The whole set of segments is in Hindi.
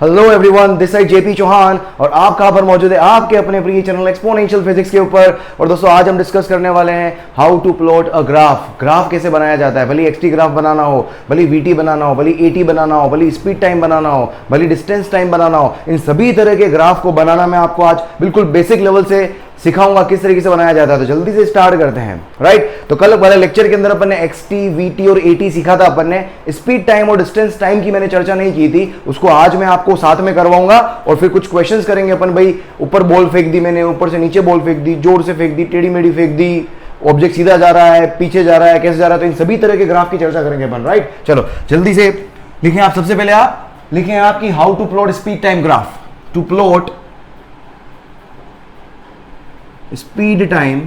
Hello everyone, this is JP Chauhan और आप कहां पर मौजूद है? आपके अपने प्रिय चैनल एक्सपोनेंशियल फिजिक्स के ऊपर। और दोस्तों आज हम डिस्कस करने वाले हैं how to plot a graph. Graph कैसे बनाया जाता है, भले एक्सटी ग्राफ बनाना हो, भले वीटी बनाना हो, भले एटी बनाना हो, भले स्पीड टाइम बनाना हो, भले डिस्टेंस टाइम बनाना हो, इन सभी तरह के ग्राफ को बनाना मैं आपको आज बिल्कुल बेसिक लेवल से सिखाऊंगा किस तरीके से बनाया जाता है। तो जल्दी से स्टार्ट करते हैं। राइट, तो कल वाले लेक्चर के अंदर अपन ने एक्सटी, वीटी और एटी सीखा था। अपन ने स्पीड टाइम और डिस्टेंस टाइम की मैंने चर्चा नहीं की थी, उसको आज मैं आपको साथ में करवाऊंगा और फिर कुछ क्वेश्चंस करेंगे अपन। भाई ऊपर बॉल फेंक दी मैंने, ऊपर से नीचे बॉल फेंक दी, जोर से फेंक दी, टेढ़ी मेढ़ी फेंक दी, ऑब्जेक्ट सीधा जा रहा है, पीछे जा रहा है, कैसे जा रहा है, तो इन सभी तरह के ग्राफ की चर्चा करेंगे अपन। राइट, चलो जल्दी से लिखें आप। सबसे पहले आप लिखें आपकी how to plot speed time graph. To plot speed time,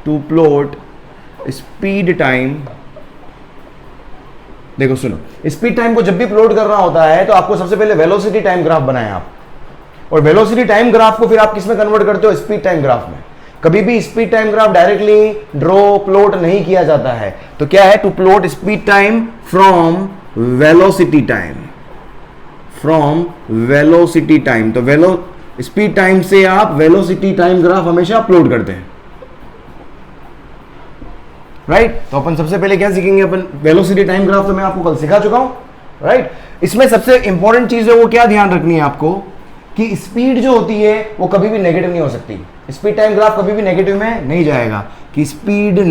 to plot speed time. देखो सुनो, स्पीड टाइम को जब भी प्लॉट करना होता है तो आपको सबसे पहले वेलोसिटी टाइम ग्राफ बनाएं आप, और वेलोसिटी टाइम ग्राफ को फिर आप किस में कन्वर्ट करते हो? स्पीड टाइम ग्राफ में। कभी भी speed time graph directly draw plot नहीं किया जाता है। तो क्या है? To plot speed time from velocity time, from velocity time. तो स्पीड टाइम से आप वेलोसिटी टाइम ग्राफ हमेशा प्लॉट करते हैं। राइट, तो अपन सबसे पहले क्या सीखेंगे? अपन वेलोसिटी टाइम ग्राफ तो मैं आपको कल सिखा चुका हूं। राइट, इसमें सबसे इंपॉर्टेंट चीज है वो क्या ध्यान रखनी है आपको कि स्पीड जो होती है वो कभी भी नेगेटिव नहीं हो सकती। स्पीड टाइम ग्राफ कभी भी नेगेटिव में नहीं जाएगा कि speed is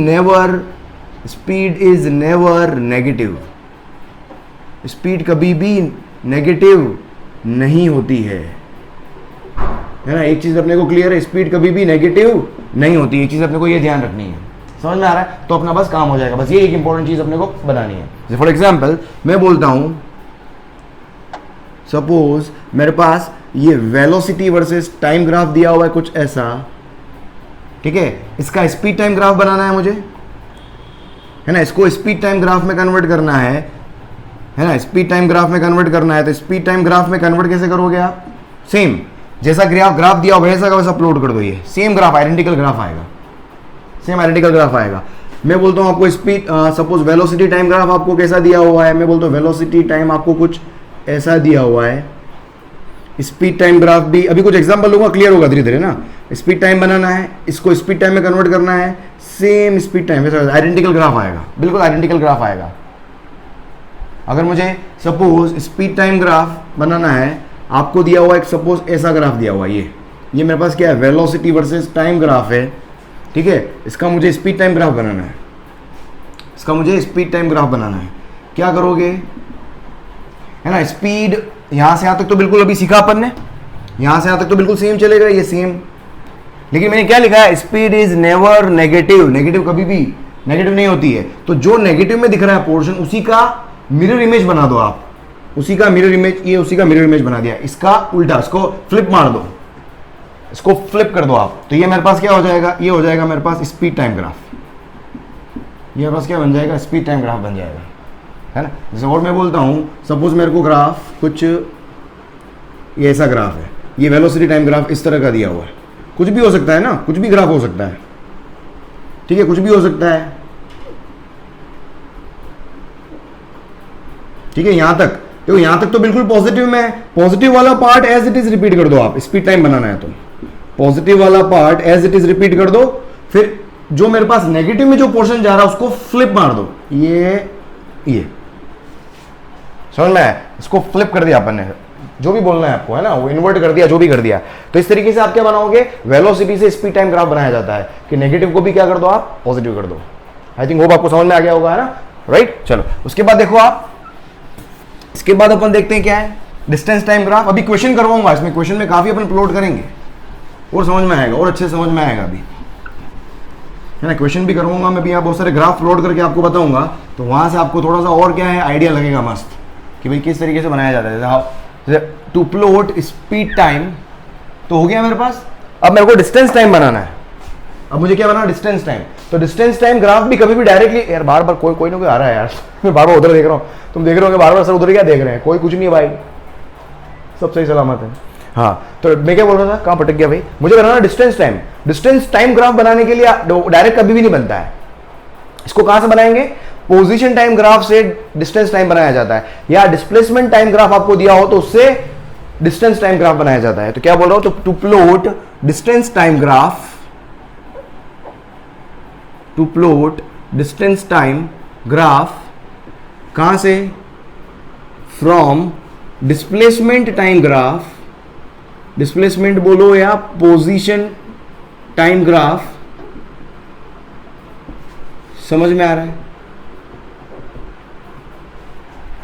never negative. Speed कभी भी नेगेटिव नहीं होती है ना। एक चीज अपने को क्लियर है, स्पीड कभी भी नेगेटिव नहीं होती। एक चीज अपने को ये ध्यान रखनी है। समझ में आ रहा है? तो अपना बस काम हो जाएगा। बस ये एक इंपॉर्टेंट चीज अपने को बनानी है। फॉर एग्जांपल मैं बोलता हूं, सपोज मेरे पास ये वेलोसिटी वर्सेस टाइम ग्राफ दिया हुआ है कुछ ऐसा, ठीक है। इसका स्पीड टाइम ग्राफ बनाना है मुझे, है ना। इसको स्पीड टाइम ग्राफ में कन्वर्ट करना है ना। स्पीड टाइम ग्राफ में कन्वर्ट करना है तो स्पीड टाइम ग्राफ में कन्वर्ट कैसे करोगे आप? सेम जैसा ग्राफ दिया हुआ वैसा का वैसा अपलोड कर दो। ये सेम ग्राफ, आइडेंटिकल ग्राफ आएगा, सेम आइडेंटिकल ग्राफ आएगा। मैं बोलता हूं आपको speed, suppose velocity time graph आपको कैसा दिया हुआ है, मैं बोलता हूं वेलोसिटी टाइम आपको कुछ ऐसा दिया हुआ है। स्पीड टाइम ग्राफ भी अभी कुछ एग्जांपल लूंगा, क्लियर होगा धीरे धीरे ना। स्पीड टाइम बनाना है, इसको स्पीड टाइम में कन्वर्ट करना है, सेम स्पीड टाइम वैसा आइडेंटिकल ग्राफ आएगा, बिल्कुल आइडेंटिकल ग्राफ आएगा। अगर मुझे सपोज स्पीड टाइम ग्राफ बनाना है, आपको दिया हुआ एक सपोज ऐसा ग्राफ दिया हुआ है, ये मेरे पास क्या है? वेलोसिटी वर्सेस टाइम ग्राफ है, ठीक है। इसका मुझे स्पीड टाइम ग्राफ बनाना है, इसका मुझे स्पीड टाइम ग्राफ बनाना है। क्या करोगे, है ना। स्पीड यहां से यहां तक तो बिल्कुल अभी सीखा अपन ने, यहां से यहां तक तो बिल्कुल सेम चलेगा, ये सेम। लेकिन मैंने क्या लिखा है? Speed is never negative. Negative कभी भी नेगेटिव नहीं होती है। तो जो नेगेटिव में दिख रहा है पोर्शन, उसी का मिरर इमेज बना दो आप, उसी का मिरर इमेज, ये उसी का मिरर इमेज बना दिया। इसका उल्टा, इसको फ्लिप मार दो, इसको फ्लिप कर दो आप। तो ये मेरे पास क्या हो जाएगा? ये हो जाएगा मेरे पास स्पीड टाइम ग्राफ। ये मेरे पास क्या बन जाएगा? स्पीड टाइम ग्राफ बन जाएगा, है ना। जैसे और मैं बोलता हूं, सपोज मेरे को ग्राफ कुछ ये ऐसा ग्राफ है, ये वेलोसिटी टाइम ग्राफ इस तरह का दिया हुआ है। कुछ भी हो सकता है ना, कुछ भी ग्राफ हो सकता है, ठीक है, कुछ भी हो सकता है, ठीक है। यहां तक देखो, यहां तक तो बिल्कुल पॉजिटिव में है। पॉजिटिव वाला part as it is repeat कर दो आप। स्पीड टाइम बनाना है तो पॉजिटिव वाला part as it is repeat कर दो। फिर जो मेरे पास नेगेटिव में जो पोर्शन जा रहा है उसको फ्लिप मार दो। ये समझ में आया? इसको फ्लिप कर दिया अपन ने, जो भी बोलना है आपको, है ना, वो इन्वर्ट कर दिया, जो भी कर दिया। तो इस तरीके से आप क्या बनाओगे? वेलोसिटी से स्पीड टाइम ग्राफ बनाया जाता है कि नेगेटिव को भी क्या कर दो आप? पॉजिटिव कर दो। आई थिंक होप आपको समझ में आ गया होगा, है ना। राइट, चलो उसके बाद देखो आप, इसके बाद अपन देखते हैं क्या है? Distance time graph. अभी क्वेश्चन करवाऊंगा इसमें, क्वेश्चन में काफी अपन प्लॉट करेंगे और समझ में आएगा, और अच्छे समझ में आएगा अभी, है ना। क्वेश्चन भी करवाऊंगा मैं भी, यहाँ बहुत सारे ग्राफ प्लॉट करके आपको बताऊंगा, तो वहां से आपको थोड़ा सा और क्या है आइडिया लगेगा मस्त कि भाई किस तरीके से बनाया जाता है। जैसे टू प्लॉट स्पीड टाइम तो हो गया मेरे पास। अब मेरे को डिस्टेंस टाइम बनाना है। अब मुझे क्या बनाना? Distance time. तो डिस्टेंस टाइम ग्राफ भी कभी भी डायरेक्टली, यार बार बार कोई ना कोई आ रहा है यार मैं बार बार उधर देख रहा हूँ, तुम देख रहे हो बार बार सर उधर क्या देख रहे हैं? कोई कुछ नहीं है भाई, सब सही सलामत है। हाँ, तो मैं क्या बोल रहा था, कहाँ भटक गया भाई? मुझे बनाना distance time. Distance time graph बनाने के लिए डायरेक्ट कभी भी नहीं बनता है। इसको कहां से बनाएंगे? पोजीशन टाइम ग्राफ से डिस्टेंस टाइम बनाया जाता है, या डिस्प्लेसमेंट टाइम ग्राफ आपको दिया हो तो उससे डिस्टेंस टाइम ग्राफ बनाया जाता है। तो क्या बोल रहा हूं, तो to plot distance time graph, to plot distance time graph कहां से, from displacement time graph, displacement बोलो या पोजीशन टाइम ग्राफ, समझ में आ रहा है?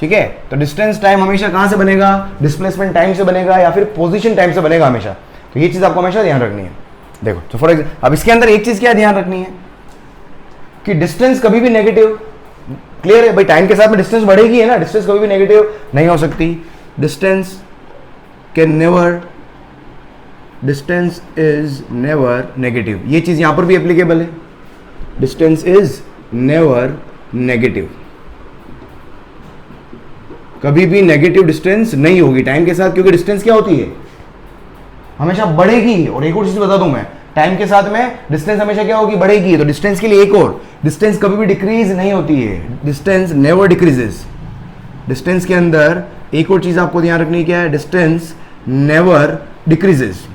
ठीक है, तो डिस्टेंस टाइम हमेशा कहां से बनेगा, डिस्प्लेसमेंट टाइम से बनेगा या फिर पोजीशन टाइम से बनेगा हमेशा। तो ये चीज आपको हमेशा ध्यान रखनी है। देखो तो फॉर एग्जाम्पल अब इसके अंदर एक चीज क्या ध्यान रखनी है कि डिस्टेंस कभी भी नेगेटिव, क्लियर है भाई, टाइम के साथ में डिस्टेंस बढ़ेगी है ना, डिस्टेंस कभी भी नेगेटिव नहीं हो सकती। Distance can never, distance is never negative, ये चीज यहां पर भी एप्लीकेबल है। डिस्टेंस इज नेवर नेगेटिव, कभी भी नेगेटिव डिस्टेंस नहीं होगी टाइम के साथ, क्योंकि डिस्टेंस क्या होती है, हमेशा बढ़ेगी। और एक और चीज बता दूं मैं, टाइम के साथ में डिस्टेंस हमेशा क्या होगी, बढ़ेगी। तो डिस्टेंस के लिए एक और, डिस्टेंस कभी भी डिक्रीज नहीं होती है, डिस्टेंस नेवर डिक्रीजेस। डिस्टेंस के अंदर एक और चीज आपको ध्यान रखनी क्या है, डिस्टेंस नेवर डिक्रीजेस।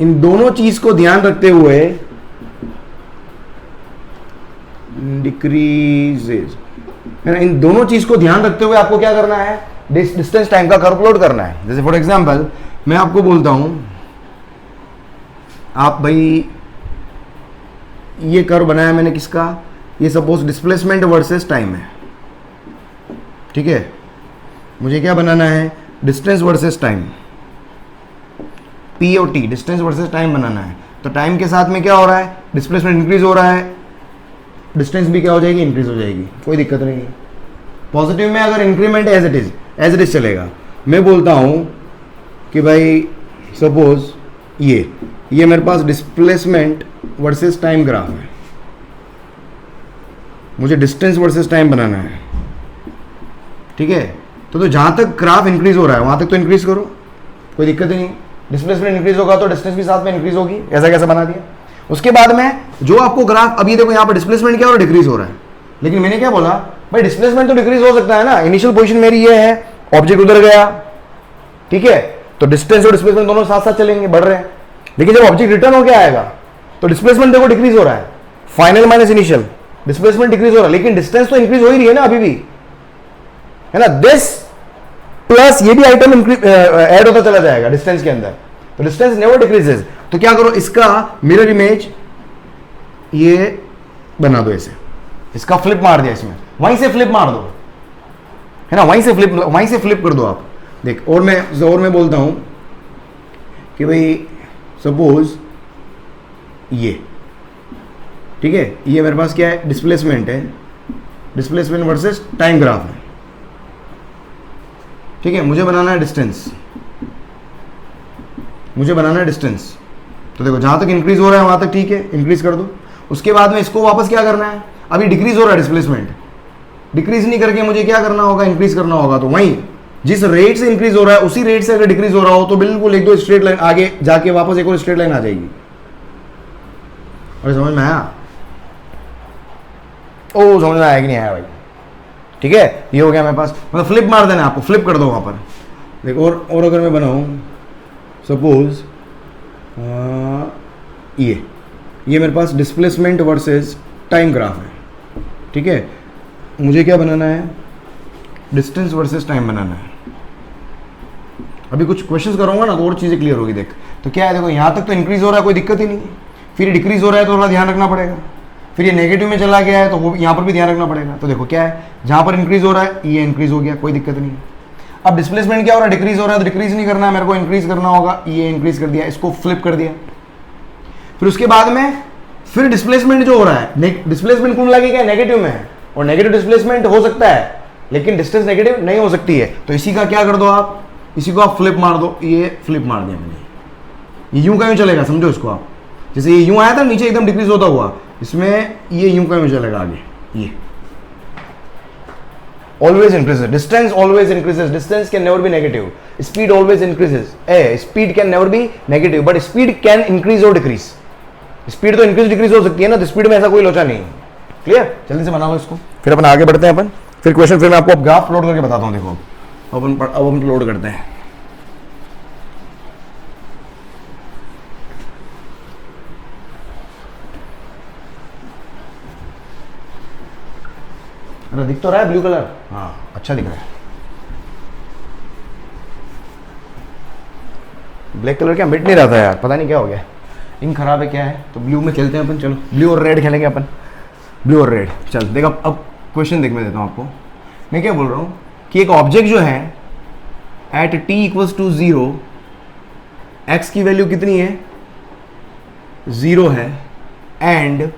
इन दोनों चीज को ध्यान रखते हुए, डिक्रीजेस है ना, इन दोनों चीज को ध्यान रखते हुए आपको क्या करना है, डिस्टेंस टाइम का कर्व प्लॉट करना है। जैसे फॉर एग्जांपल मैं आपको बोलता हूं, आप भाई ये कर्व बनाया मैंने किसका, ये सपोज डिस्प्लेसमेंट वर्सेस टाइम है, ठीक है, मुझे क्या बनाना है, डिस्टेंस वर्सेस टाइम, पी और टी, डिस्टेंस वर्सेस टाइम बनाना है। तो टाइम के साथ में क्या हो रहा है, डिस्प्लेसमेंट इंक्रीज हो रहा है, डिस्टेंस भी क्या हो जाएगी, इंक्रीज हो जाएगी, कोई दिक्कत नहीं है। पॉजिटिव में अगर इंक्रीमेंट एज इट इज चलेगा। मैं बोलता हूं कि भाई सपोज ये मेरे पास डिस्प्लेसमेंट वर्सेस टाइम ग्राफ है, मुझे डिस्टेंस वर्सेस टाइम बनाना है, ठीक है। तो जहां तक ग्राफ इंक्रीज हो रहा है वहां तक तो इंक्रीज करो, कोई दिक्कत ही नहीं। डिस्प्लेसमेंट इंक्रीज होगा तो डिस्टेंस भी साथ में इंक्रीज होगी, ऐसा कैसे बना दिया। उसके बाद में जो आपको ग्राफ, अब ये देखो यहाँ पर डिस्प्लेसमेंट क्या हो रहा है, डिक्रीज हो रहा है, लेकिन मैंने क्या बोला भाई, डिस्प्लेसमेंट तो डिक्रीज हो सकता है ना, इनिशियल पोजीशन मेरी ये है, ऑब्जेक्ट उधर गया, ठीक है, तो डिस्टेंस और डिस्प्लेसमेंट दोनों साथ साथ चलेंगे, बढ़ रहे हैं। लेकिन जब ऑब्जेक्ट रिटर्न होकर आएगा तो डिस्प्लेसमेंट देखो डिक्रीज हो रहा है, final minus initial, displacement decrease हो रहा है, लेकिन डिस्टेंस तो इंक्रीज हो ही रही है ना अभी भी, है ना। दिस प्लस ये भी आइटम ऐड होता चला जाएगा डिस्टेंस के अंदर, तो डिस्टेंस नेवर डिक्रीजेस। तो क्या करो, इसका मिरर इमेज ये बना दो, ऐसे इसका फ्लिप मार दिया, इसमें वहीं से फ्लिप मार दो, है ना, वहीं से फ्लिप कर दो आप। देख और मैं बोलता हूं कि भाई सपोज ये, ठीक है, ये मेरे पास क्या है, डिस्प्लेसमेंट है, डिस्प्लेसमेंट वर्सेस टाइम ग्राफ है, ठीक है, मुझे बनाना है डिस्टेंस, मुझे बनाना है डिस्टेंस। तो देखो जहां तक इंक्रीज हो रहा है वहां तक ठीक है, इंक्रीज कर दो। उसके बाद में इसको वापस क्या करना है, अभी डिक्रीज हो रहा है डिस्प्लेसमेंट, डिक्रीज नहीं करके मुझे क्या करना होगा, इंक्रीज करना होगा। तो वहीं जिस रेट से इंक्रीज हो रहा है उसी रेट से अगर डिक्रीज हो रहा हो तो बिल्कुल एक दो स्ट्रेट लाइन आगे जाके वापस एक और स्ट्रेट लाइन आ जाएगी। और समझ में आया, ओ समझ में आया कि नहीं आया भाई, ठीक है, ये हो गया मेरे पास, मतलब फ्लिप मार देना, आपको फ्लिप कर दो वहां पर। देखो और अगर मैं बनाऊं सपोज ये मेरे पास डिस्प्लेसमेंट वर्सेस टाइम ग्राफ है, ठीक है, मुझे क्या बनाना है, डिस्टेंस वर्सेस टाइम बनाना है। अभी कुछ क्वेश्चंस करूंगा ना तो और चीज़ें क्लियर होगी। देख तो क्या है, देखो यहाँ तक तो इंक्रीज हो रहा है, कोई दिक्कत ही नहीं है, फिर डिक्रीज हो रहा है तो थोड़ा ध्यान रखना पड़ेगा, फिर ये नेगेटिव में चला गया है तो वो यहाँ पर भी ध्यान रखना पड़ेगा। तो देखो क्या है, जहाँ पर इंक्रीज हो रहा है ये इंक्रीज हो गया, कोई दिक्कत नहीं है। अब डिस्प्लेसमेंट क्या हो रहा है, डिक्रीज हो रहा है, तो डिक्रीज नहीं करना है मेरे को, इंक्रीज करना होगा, ये इंक्रीज कर दिया, इसको फ्लिप कर दिया। फिर उसके बाद में फिर डिस्प्लेसमेंट जो हो रहा है, डिस्प्लेसमेंट कुल लगे क्या नेगेटिव में है, और नेगेटिव डिस्प्लेसमेंट हो सकता है लेकिन डिस्टेंस नेगेटिव नहीं हो सकती है। तो इसी का क्या कर दो आप, इसी को आप फ्लिप मार दो, ये फ्लिप मार दिया मैंने, ये यूं का यूं चलेगा, समझो इसको आप, जैसे ये यूं आया था नीचे एकदम डिक्रीज होता हुआ, इसमें ये यूं का यूं चलेगा आगे, ये always increases, distance always increases, distance can never be negative, speed always increases, speed can never be negative but speed can increase or decrease, speed तो increase decrease हो सकती है ना, तो speed में ऐसा कोई लोचा नहीं, क्लियर? जल्दी से बना लो इसको, फिर अपन आगे बढ़ते हैं अपन, फिर क्वेश्चन, फिर मैं आपको अब ग्राफ प्लॉट करके बताता हूँ। देखो अब हम प्लॉट करते हैं। अरे दिख तो रहा है ब्लू कलर, हाँ अच्छा दिख रहा है। ब्लैक कलर क्या मिट नहीं रहा था यार, पता नहीं क्या हो गया, इंक खराब है क्या है, तो ब्लू में खेलते हैं अपन। चलो ब्लू और रेड खेलेंगे अपन, ब्लू और रेड। चल देख अब क्वेश्चन देख, मैं देता हूँ आपको। मैं क्या बोल रहा हूँ कि एक ऑब्जेक्ट जो है at t equals to 0, x की वैल्यू कितनी है, 0 है, एंड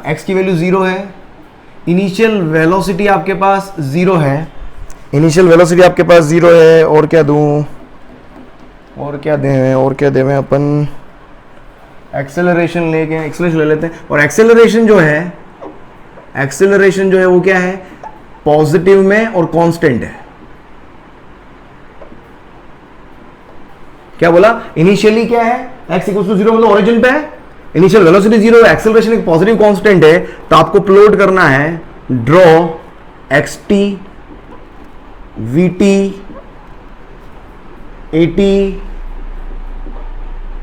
x की वैल्यू 0 है, इनिशियल वेलोसिटी आपके पास 0 है, इनिशियल वेलोसिटी आपके पास 0 है, और क्या दूं, और क्या दें अपन, एक्सेलरेशन लेके, एक्सेलरेशन ले लेते हैं। और एक्सेलरेशन जो है वो क्या है, पॉजिटिव में और कांस्टेंट है। क्या बोला, इनिशियली क्या है, x इक्वल टू 0 मतलब ओरिजिन पे है, इनिशियल वेलोसिटी 0 है, एक्सेलरेशन एक पॉजिटिव कांस्टेंट है, तो आपको प्लॉट करना है, draw xt, vt, at,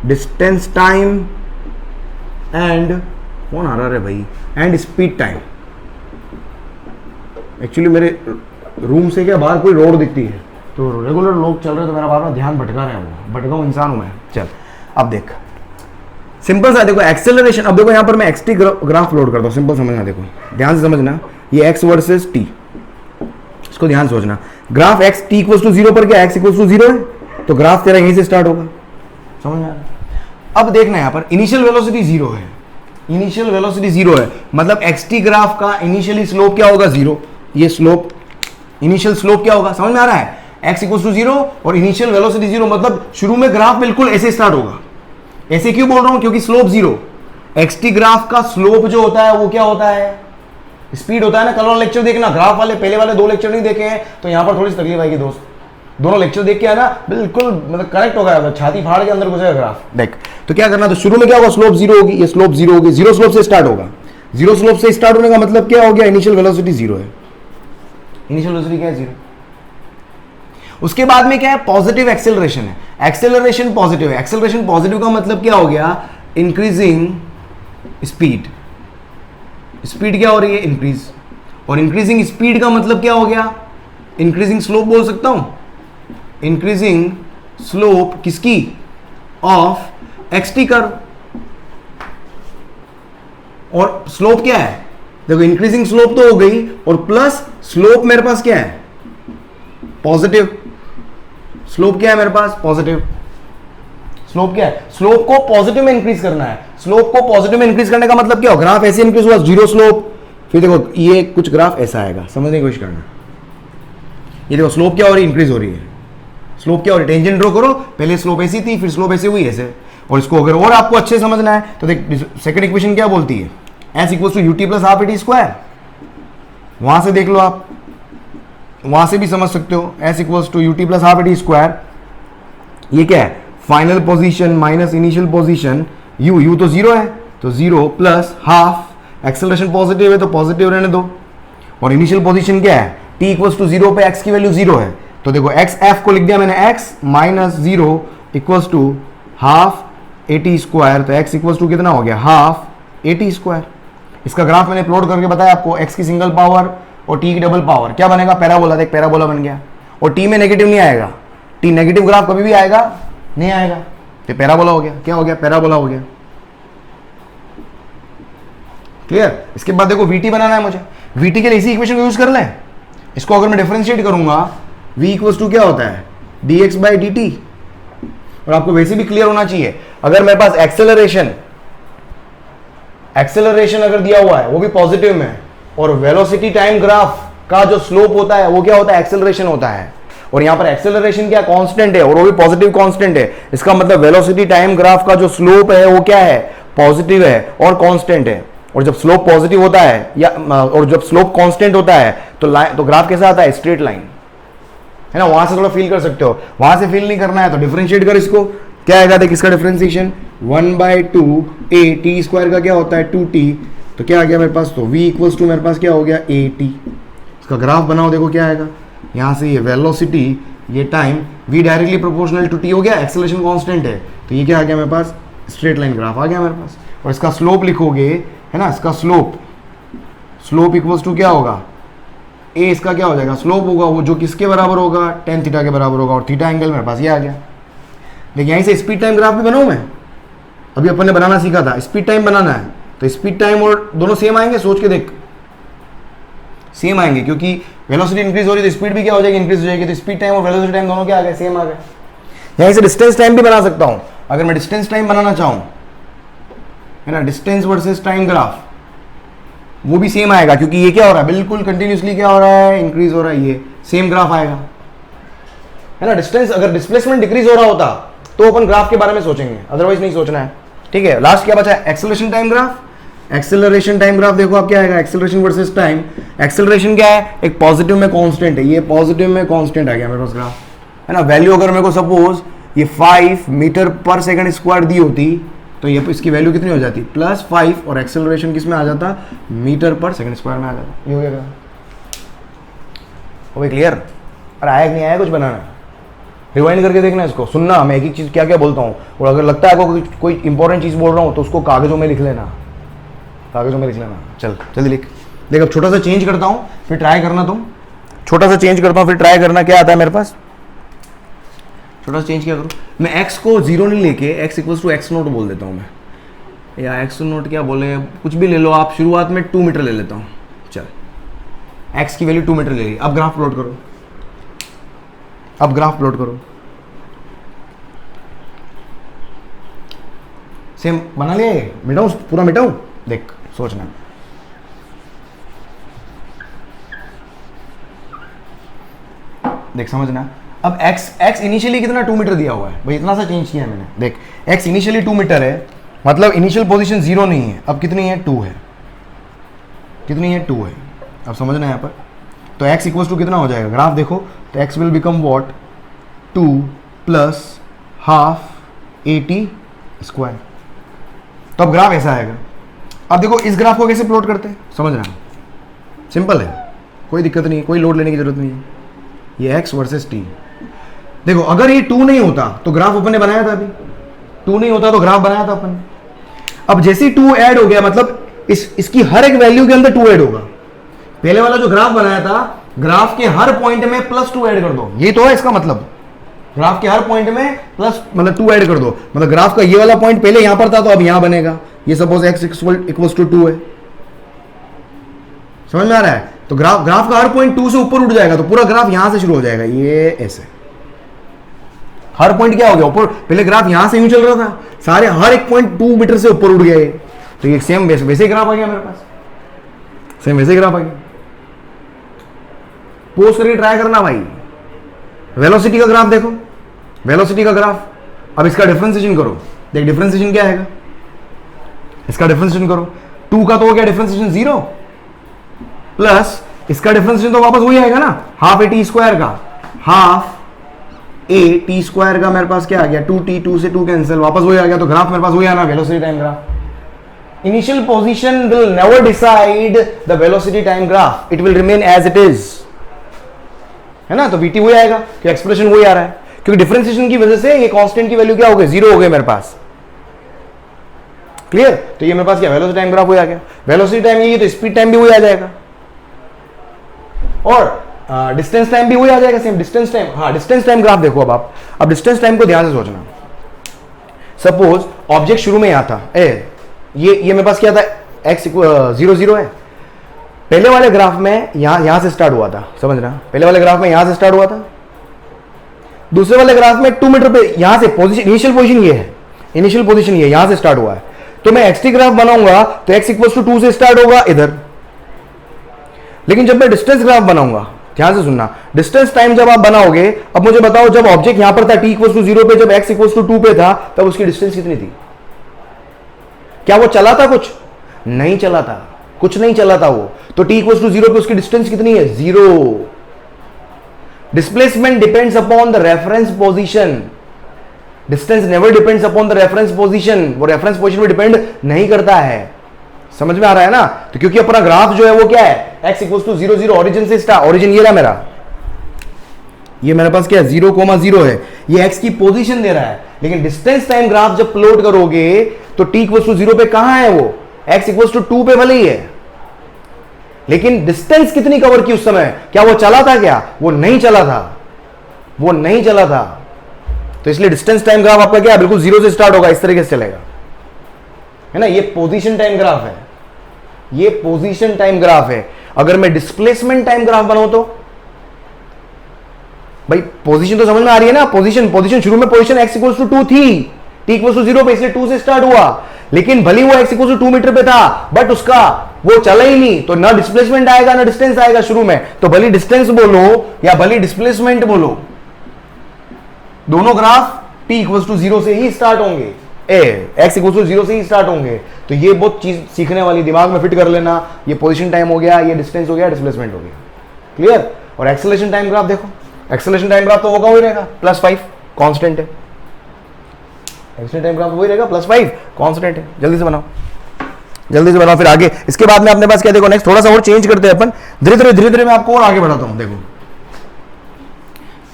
distance time and, कौन आ रहा है भाई, एंड स्पीड टाइम। एक्चुअली मेरे रूम से क्या बाहर कोई रोड दिखती है, तो रेगुलर लोग चल रहे हैं, तो मेरा बार बार ध्यान भटका रहा है, वो भटका हुआ इंसान हूं मैं। चल अब देख, सिंपल सा देखो एक्सेलरेशन। अब देखो यहां पर मैं xt ग्राफ लोड करता हूं, सिंपल समझना, देखो ध्यान से समझना, ये x वर्सेस t, इसको ध्यान से सोचना। Graph x t equals to 0 पर क्या x इक्वल्स टू 0 है, तो ग्राफ तेरा यहीं से स्टार्ट होगा, समझ में आ रहा है? अब देखना यहां पर इनिशियल वेलोसिटी 0 है, इनिशियल वेलोसिटी 0 है, मतलब xt ग्राफ का इनिशियली स्लोप क्या होगा, 0। ये स्लोप, इनिशियल स्लोप क्या होगा, समझ में आ रहा है, x इक्वल्स टू 0 और इनिशियल वेलोसिटी 0, मतलब शुरू में ग्राफ बिल्कुल ऐसे स्टार्ट होगा। ऐसे क्यों बोल रहा हूं, क्योंकि स्लोप 0, xt ग्राफ का स्लोप जो होता है वो क्या होता है, स्पीड होता है ना। कल वाला लेक्चर देखना, ग्राफ वाले पहले वाले 2 लेक्चर नहीं देखे हैं तो यहां पर थोड़ी सी तकलीफ आएगी दोस्त, दोनों लेक्चर देख के आना, बिल्कुल मतलब करेक्ट होगा, छाती फाड़ के अंदर घुसेगा ग्राफ। देख तो क्या करना, तो शुरू में क्या होगा, स्लोप 0 होगी, ये स्लोप 0 होगी, 0 स्लोप से स्टार्ट होगा। 0 स्लोप से स्टार्ट होने का मतलब क्या हो गया, इनिशियल वेलोसिटी 0 है, इनिशियल वेलोसिटी क्या है, 0। उसके बाद में क्या है, पॉजिटिव एक्सेलरेशन है, एक्सेलरेशन पॉजिटिव है, एक्सेलरेशन पॉजिटिव का मतलब क्या हो गया, इंक्रीजिंग स्पीड, स्पीड क्या हो रही है, इंक्रीज, और इंक्रीजिंग स्पीड का मतलब क्या हो गया, इंक्रीजिंग स्लोप बोल सकता हूं, इंक्रीजिंग स्लोप किसकी, ऑफ xt कर्व। और स्लोप क्या है, देखो इंक्रीजिंग स्लोप तो हो गई, और प्लस स्लोप मेरे पास क्या है, पॉजिटिव। स्लोप क्या है मेरे पास, पॉजिटिव। स्लोप क्या है, स्लोप को पॉजिटिव में इंक्रीज करना है। स्लोप को पॉजिटिव में इंक्रीज करने का मतलब क्या हो, ग्राफ ऐसे इंक्रीज हुआ, 0 स्लोप, फिर देखो ये कुछ ग्राफ ऐसा आएगा, समझने की कोशिश करना। ये देखो स्लोप क्या हो रही है, इंक्रीज हो रही है, स्लोप क्या हो रही है, टेंजेंट ड्रॉ करो, पहले स्लोप ऐसी थी, फिर स्लोप ऐसे हुई ऐसे। और इसको अगर और आपको अच्छे समझना है तो देख सेकंड इक्वेशन क्या बोलती है, s equals to ut plus half at square, वहां से देख लो आप, वहां से भी समझ सकते हो, s equals to ut plus half at square, ये क्या है, final position minus initial position, u तो 0 है, तो 0 प्लस हाफ, एक्सेलरेशन पॉजिटिव है तो पॉजिटिव रहने दो, और इनिशियल पोजीशन क्या है, t इक्वल्स टू 0 पे x की वैल्यू 0 है, तो देखो x f को लिख दिया मैंने, x minus 0 equals to half at square, तो x इक्वल्स टू कितना हो गया, हाफ at स्क्वायर। इसका ग्राफ मैंने प्लॉट करके बताया आपको, x की सिंगल पावर और t की डबल पावर, क्या बनेगा, पैराबोला। देख पैराबोला बन गया, और t में नेगेटिव नहीं आएगा, t नेगेटिव ग्राफ कभी भी आएगा नहीं आएगा, तो पैराबोला हो गया। क्या हो गया, पैराबोला हो गया, क्लियर। इसके बाद देखो vt बनाना है मुझे, vt के लिए इसी इक्वेशन को यूज कर लें। इसको अगर मैं डिफरेंशिएट करूंगा, v इक्वल्स टू क्या होता है, dx बाई dt। और आपको वैसे भी क्लियर होना चाहिए, अगर मेरे पास एक्सेलरेशन अगर दिया हुआ है वो भी पॉजिटिव में, और वेलोसिटी टाइम ग्राफ का जो स्लोप होता है वो क्या होता है, एक्सेलरेशन होता है, और यहां पर एक्सेलरेशन क्या कांस्टेंट है, और वो भी पॉजिटिव कांस्टेंट है, इसका मतलब वेलोसिटी टाइम ग्राफ का जो स्लोप है वो क्या है, पॉजिटिव है और कांस्टेंट है। और जब स्लोप पॉजिटिव होता है या और जब स्लोप कांस्टेंट होता है तो ग्राफ कैसा आता है, स्ट्रेट लाइन, है ना। वहां से थोड़ा फील कर सकते हो, वहां से फील नहीं करना है तो डिफरेंशिएट कर इसको, क्या आएगा देख, इसका डिफरेंशिएशन 1/2 a t स्क्वायर का क्या होता है 2t तो क्या आ गया मेरे पास, तो v इक्वल्स टू मेरे पास क्या हो गया at। इसका ग्राफ बनाओ, देखो क्या आएगा, यहाँ से ये वेलोसिटी, ये time, v directly proportional to t हो गया, एक्सेलरेशन कांस्टेंट है, तो ये क्या आ गया मेरे पास, स्ट्रेट लाइन ग्राफ आ गया मेरे पास। और इसका स्लोप लिखोगे, है ना, इसका स्लोप इक्वल्स टू क्या होगा, a इसका क्या हो जाएगा, स्लोप होगा वो जो किसके बराबर होगा, tan थीटा के बराबर होगा, और थीटा एंगल मेरे पास ये आ गया। देखिए यहीं से स्पीड टाइम ग्राफ भी बनाऊं मैं, अभी अपन ने बनाना सीखा था, स्पीड टाइम बनाना है, तो स्पीड टाइम और दोनों सेम आएंगे, सोच के देख, सेम आएंगे, क्योंकि वेलोसिटी इंक्रीज हो रही है तो स्पीड भी क्या हो जाएगी, इंक्रीज हो जाएगी, तो स्पीड टाइम और वेलोसिटी टाइम दोनों क्या आ गए, सेम आ गए। यहीं से डिस्टेंस टाइम भी बना सकता हूं, अगर मैं डिस्टेंस टाइम बनाना चाहूं, है ना, डिस्टेंस वर्सेस टाइम ग्राफ, वो भी सेम आएगा, क्योंकि ये क्या हो रहा है, बिल्कुल कंटिन्यूसली क्या हो रहा है, इंक्रीज हो रहा है, ये सेम ग्राफ आएगा, है ना। डिस्टेंस, अगर डिस्प्लेसमेंट डिक्रीज हो रहा होता तो अपन ग्राफ के बारे में सोचेंगे, अदरवाइज नहीं सोचना है, ठीक है। लास्ट क्या बचा है, acceleration time graph. Acceleration time graph देखो आप क्या आएगा, एक्सेलरेशन वर्सेस टाइम। एक्सेलरेशन क्या है, एक पॉजिटिव में कांस्टेंट है, ये पॉजिटिव में कांस्टेंट आ गया मेरे पास ग्राफ, है ना। वैल्यू अगर मेरे को सपोज ये 5 मीटर पर सेकंड स्क्वायर दी होती तो ये इसकी वैल्यू कितनी हो जाती, +5, और एक्सेलरेशन किस में आ जाता, मीटर पर सेकंड स्क्वायर में आ जाता। ये हो गया, वो क्लियर। अरे आया कि नहीं आया कुछ बनाना, रिवाइंड करके देखना इसको, सुनना मैं एक एक चीज़ क्या क्या बोलता हूँ, और अगर लगता है आपको कोई इंपॉर्टेंट चीज़ बोल रहा हूँ तो उसको कागजों में लिख लेना, कागजों में लिख लेना। चल जल्दी लिख। देख अब छोटा सा चेंज करता हूँ, फिर ट्राई करना तुम, छोटा सा चेंज करता हूँ फिर ट्राई करना क्या आता है मेरे पास। छोटा सा चेंज क्या करूँ मैं, x को 0 नहीं लेके x equals to x naught बोल देता हूँ मैं, या x नोट क्या बोले, कुछ भी ले लो आप, शुरुआत में 2 मीटर ले लेता हूँ। चल x की वैल्यू 2 मीटर ले ली, अब ग्राफ प्लॉट करो, अब ग्राफ प्लॉट करो, सेम बना ले, मिटाऊं पूरा मिटाऊं, देख सोचना, देख समझना। अब x इनिशियली कितना 2 मीटर दिया हुआ है भाई, इतना सा चेंज किया है मैंने, देख x इनिशियली 2 मीटर है, मतलब इनिशियल पोजीशन 0 नहीं है, अब कितनी है 2 है, कितनी है 2 है, अब समझना यहाँ पर। तो x इक्वल्स टू कितना हो जाएगा, ग्राफ देखो, तो x will become what, 2 + half at square. तो अब ग्राफ ऐसा आएगा। अब देखो इस ग्राफ को कैसे प्लॉट करते हैं, समझना, सिंपल है, कोई दिक्कत नहीं है, कोई लोड लेने की जरूरत नहीं है। ये x वर्सेस t, देखो अगर ये 2 नहीं होता तो ग्राफ अपन ने बनाया था, अभी 2 नहीं होता तो ग्राफ बनाया था अपन ने। अब जैसे 2 ऐड हो गया, मतलब इसकी हर एक वैल्यू के अंदर 2 ऐड होगा। पहले वाला जो ग्राफ बनाया था, ग्राफ के हर पॉइंट में +2 ऐड कर दो, ये तो है इसका मतलब, ग्राफ के हर पॉइंट में प्लस मतलब 2 ऐड कर दो, मतलब ग्राफ का ये वाला पॉइंट पहले यहां पर था तो अब यहां बनेगा, ये सपोज x इक्वल्स टू 2 है, समझ में आ रहा है। तो ग्राफ का हर पॉइंट 2 से ऊपर उठ जाएगा, तो पूरा ग्राफ यहां से शुरू हो जाएगा, ये ऐसे हर पॉइंट क्या हो गया ऊपर, पहले ग्राफ यहां से यूं चल रहा था, सारे हर एक पॉइंट 2 मीटर से ऊपर उठ गया, तो ये सेम वैसे ग्राफ आ गया मेरे पास, सेम वैसे ग्राफ आ गया। पोस्ट करके ट्राई करना भाई। वेलोसिटी का ग्राफ देखो, वेलोसिटी का ग्राफ, अब इसका डिफरेंशिएशन करो, देख डिफरेंशिएशन क्या आएगा, इसका डिफरेंशिएशन करो, 2 का तो हो गया डिफरेंशिएशन 0, प्लस इसका डिफरेंशिएशन तो वापस वही आएगा ना, हाफ ए टी स्क्वायर का, हाफ ए टी स्क्वायर का मेरे पास क्या आ गया, 2t, 2 से 2 कैंसिल, वापस वही आ गया, तो ग्राफ मेरे पास वही आना, velocity time graph. Initial position will never decide the velocity time graph, it will remain as it is, है ना। तो vt वही आएगा, कि एक्सप्रेशन वही आ रहा है, क्योंकि डिफरेंशिएशन की वजह से ये कांस्टेंट की वैल्यू क्या हो गई, 0 हो गई मेरे पास, क्लियर। तो ये मेरे पास क्या, वेलोसिटी टाइम ग्राफ वही आ गया। वेलोसिटी टाइम ये तो स्पीड टाइम भी वही आ जाएगा, और डिस्टेंस टाइम भी वही आ जाएगा, सेम डिस्टेंस टाइम। हाँ डिस्टेंस टाइम ग्राफ देखो, अब डिस्टेंस टाइम को ध्यान से सोचना। सपोज ऑब्जेक्ट शुरू में यहां था, ये मेरे पास क्या था, x 0 0 है, पहले वाले ग्राफ में यहां से स्टार्ट हुआ था, समझना, पहले वाले ग्राफ में यहां से स्टार्ट हुआ था, दूसरे वाले ग्राफ में 2 मीटर पे यहां से पोजीशन, इनिशियल पोजीशन ये है, इनिशियल पोजीशन ये यहां से स्टार्ट हुआ है, तो मैं xt ग्राफ बनाऊंगा तो x इक्वल्स टू 2 से स्टार्ट होगा इधर। लेकिन जब मैं डिस्टेंस ग्राफ बनाऊंगा, ध्यान से सुनना, डिस्टेंस टाइम जब आप बनाओगे, अब मुझे बताओ जब ऑब्जेक्ट यहां पर था t इक्वल्स टू 0 पे, जब x इक्वल्स टू 2 पे था, तब उसकी डिस्टेंस कितनी थी, क्या वो चला था, कुछ नहीं चला था, कुछ नहीं चला था वो, तो t इक्वल्स टू 0 पे उसकी डिस्टेंस कितनी है, 0। Displacement depends upon the reference position, distance never depends upon the reference position, वो रेफरेंस पोजीशन पे डिपेंड नहीं करता है, समझ में आ रहा है ना? तो क्योंकि अपना ग्राफ जो है वो क्या है, x इक्वल्स टू 0 0, ओरिजिन से स्टार्ट, ओरिजिन ये रहा मेरा, ये मेरे पास क्या है 0,0 है, ये x की पोजीशन दे रहा है, लेकिन डिस्टेंस टाइम ग्राफ जब प्लॉट करोगे तो t इक्वल्स टू 0 पे कहां है वो, x इक्वल्स टू 2 पे भले ही है, लेकिन डिस्टेंस कितनी कवर की उस समय, क्या वो चला था, क्या वो नहीं चला था, वो नहीं चला था। तो इसलिए डिस्टेंस टाइम ग्राफ आपका क्या है, बिल्कुल 0 से स्टार्ट होगा, इस तरीके से चलेगा, है ना? ये पोजीशन टाइम ग्राफ है, ये पोजीशन टाइम ग्राफ है। अगर मैं डिस्प्लेसमेंट टाइम ग्राफ बनाऊं तो भाई पोजीशन तो समझ में आ रही है ना, पोजीशन शुरू में पोजीशन x इक्वल्स टू 2 थी, t इक्वल्स टू 0 पे, इसलिए 2 से स्टार्ट हुआ, लेकिन भले वो x इक्वल्स टू 2 मीटर पे था, बट उसका वो चला ही नहीं, तो ना डिस्प्लेसमेंट आएगा ना डिस्टेंस आएगा शुरू में, तो भले डिस्टेंस बोलो या भले डिस्प्लेसमेंट बोलो, दोनों ग्राफ t इक्वल्स टू 0 से ही स्टार्ट होंगे, x इक्वल्स टू 0 से ही स्टार्ट होंगे। तो ये बहुत चीज सीखने वाली, दिमाग में फिट कर लेना, ये पोजीशन टाइम हो गया, ये डिस्टेंस हो गया, डिस्प्लेसमेंट हो गया, क्लियर? और एक्सेलरेशन टाइम ग्राफ देखो, एक्सेलरेशन टाइम ग्राफ तो होगा वही रहेगा, +5 कांस्टेंट है, एक्सेलरेशन टाइम ग्राफ वही रहेगा, +5 कांस्टेंट है। जल्दी से बनाओ, जल्दी से बनाओ, फिर आगे इसके बाद में अपने पास क्या देखो, नेक्स्ट थोड़ा सा और चेंज करते हैं अपन, धीरे धीरे मैं आपको और आगे बढ़ाता हूं। देखो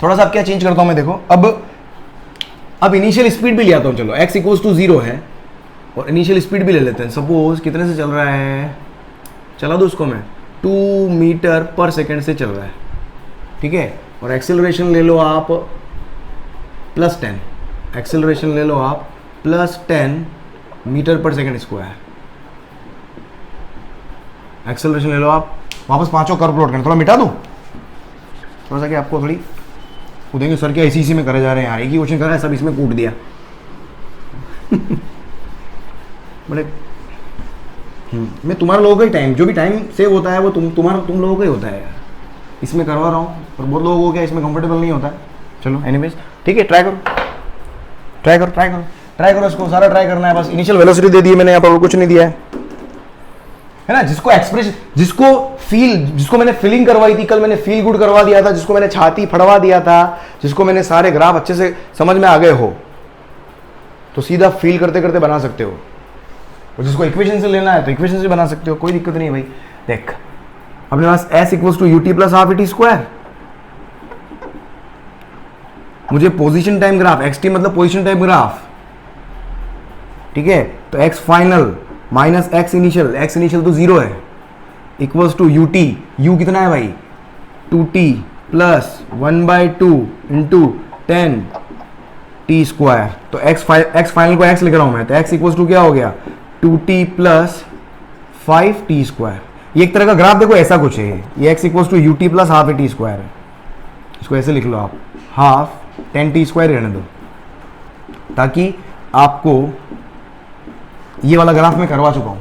थोड़ा सा आप क्या चेंज करता हूं मैं, देखो अब इनिशियल स्पीड भी ले आता हूं, चलो x इक्वल्स टू 0 है और इनिशियल स्पीड भी ले लेते हैं। सपोज कितने से चल रहा है, चला दो उसको मैं 2 मीटर पर सेकेंड से चल रहा है, ठीक है? और एक्सेलरेशन ले लो आप +10, एक्सेलरेशन ले लो आप +10 मीटर पर सेकेंड स्क्वायर, एक्सेलरेशन ले लो आप। वापस पांचों कर्व प्लॉट करना, थोड़ा मिटा दूं थोड़ा सा, कि आपको थोड़ी कूदेंगे सर क्या इसी में करे जा रहे हैं यार, एक ही क्वेश्चन कर रहा है सब इसमें कूट दिया बड़े मैं तुम्हारे लोगों का ही टाइम, जो भी टाइम सेव होता है वो तुम लोगों का ही होता है यार, इसमें करवा रहा हूँ, और बहुत लोगों को क्या इसमें कंफर्टेबल नहीं होता है। चलो एनीवेज ठीक है, ट्राई करो इसको, सारा ट्राई करना है। बस इनिशियल वेलोसिटी दे दी है मैंने, यहाँ पर कुछ नहीं दिया है ना? जिसको एक्सप्रेशन, जिसको मैंने फीलिंग करवाई थी कल, मैंने फील गुड करवा दिया था, जिसको मैंने छाती फड़वा दिया था, जिसको मैंने सारे ग्राफ अच्छे से समझ में आ गए हो, तो सीधा फील करते करते बना सकते हो, और जिसको इक्वेशन से लेना है तो इक्वेशन से बना सकते हो, कोई दिक्कत नहीं है भाई। देख अपने पास s equals to ut plus half et square, मुझे पोजीशन टाइम ग्राफ, xt मतलब पोजीशन टाइम ग्राफ, ठीक है? तो x final minus x initial तो 0 है, इक्वल्स टू ut, u कितना है भाई 2t plus 1/2 into 10 t square. तो x फाइनल को x लिख रहा हूं मैं, तो x इक्वल्स टू क्या हो गया 2t प्लस 5t स्क्वायर। ये एक तरह का ग्राफ देखो ऐसा कुछ है, ये x equals to ut plus half et square है, इसको ऐसे लिख लो आप, हाफ 10t स्क्वायर रहने दो, ताकि आपको ये वाला ग्राफ मैं करवा चुका हूँ,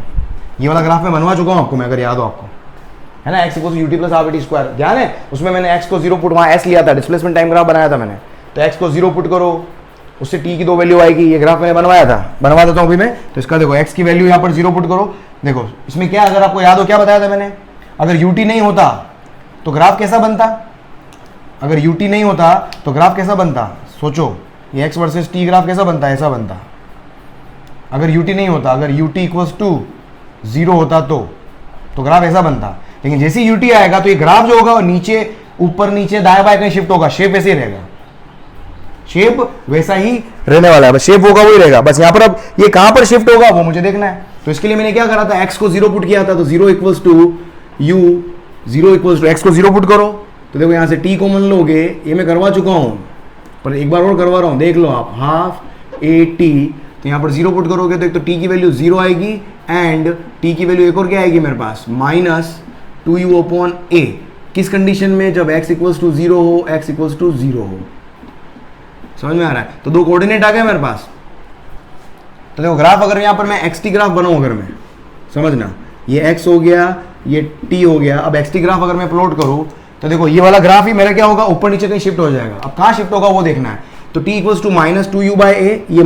ये वाला ग्राफ मैं बनवा चुका हूँ आपको मैं, अगर याद हो आपको, है ना? x equals to ut plus half et square ध्यान है, उसमें मैंने x को 0 पुट, वहाँ s लिया था, डिस्प्लेसमेंट टाइम ग्राफ बनाया था मैंने, तो x को 0 पुट करो, उससे t की 2 वैल्यू आएगी, ये ग्राफ मैंने बनवाया था, बनवा देता हूँ अभी मैं। तो इसका देखो x की वैल्यू यहाँ पर 0 पुट करो, देखो इसमें क्या, अगर आपको याद हो क्या बताया था मैंने, अगर ut नहीं होता तो ग्राफ कैसा बनता, अगर ut नहीं होता तो ग्राफ कैसा बनता, सोचो, ये x वर्सेस t ग्राफ कैसा बनता, ऐसा बनता। अगर ut नहीं होता, अगर ut इक्वल्स टू 0 होता तो ग्राफ ऐसा बनता, लेकिन जैसे ही ut आएगा तो ये ग्राफ जो होगा नीचे ऊपर नीचे दाएं बाएं कहीं शिफ्ट होगा, शेप वैसे ही रहेगा, शेप वैसा ही रहने वाला है, बस शेप होगा वही रहेगा, बस यहाँ पर अब ये कहां पर शिफ्ट होगा वो मुझे देखना है। तो इसके लिए मैंने क्या करा था, x को 0 पुट किया था, तो 0 equals to u, 0 equals to x को 0 पुट करो, तो देखो यहाँ से t कॉमन लोगे, ये मैं करवा चुका हूँ पर एक बार और करवा रहा हूँ, देख लो आप, हाफ at, तो यहाँ पर 0 पुट करोगे तो एक तो t की वैल्यू 0 आएगी, एंड t की वैल्यू एक और क्या आएगी मेरे पास, -2u/a, किस कंडीशन में, जब x इक्वल्स टू 0 हो, x इक्वल्स टू 0 हो, समझ में आ रहा है? तो दो कोऑर्डिनेट आ गए मेरे पास। तो देखो ग्राफ, अगर यहाँ पर मैं xt ग्राफ बनाऊं, अगर मैं समझना, ये x हो गया, ये t हो गया, अब xt ग्राफ अगर मैं प्लॉट करूं तो देखो ये वाला ग्राफ ही मेरा क्या होगा, ऊपर नीचे कहीं शिफ्ट हो जाएगा। अब कहाँ शिफ्ट होगा वो देखना है, तो t इक्वल्स टू -2u/a, ये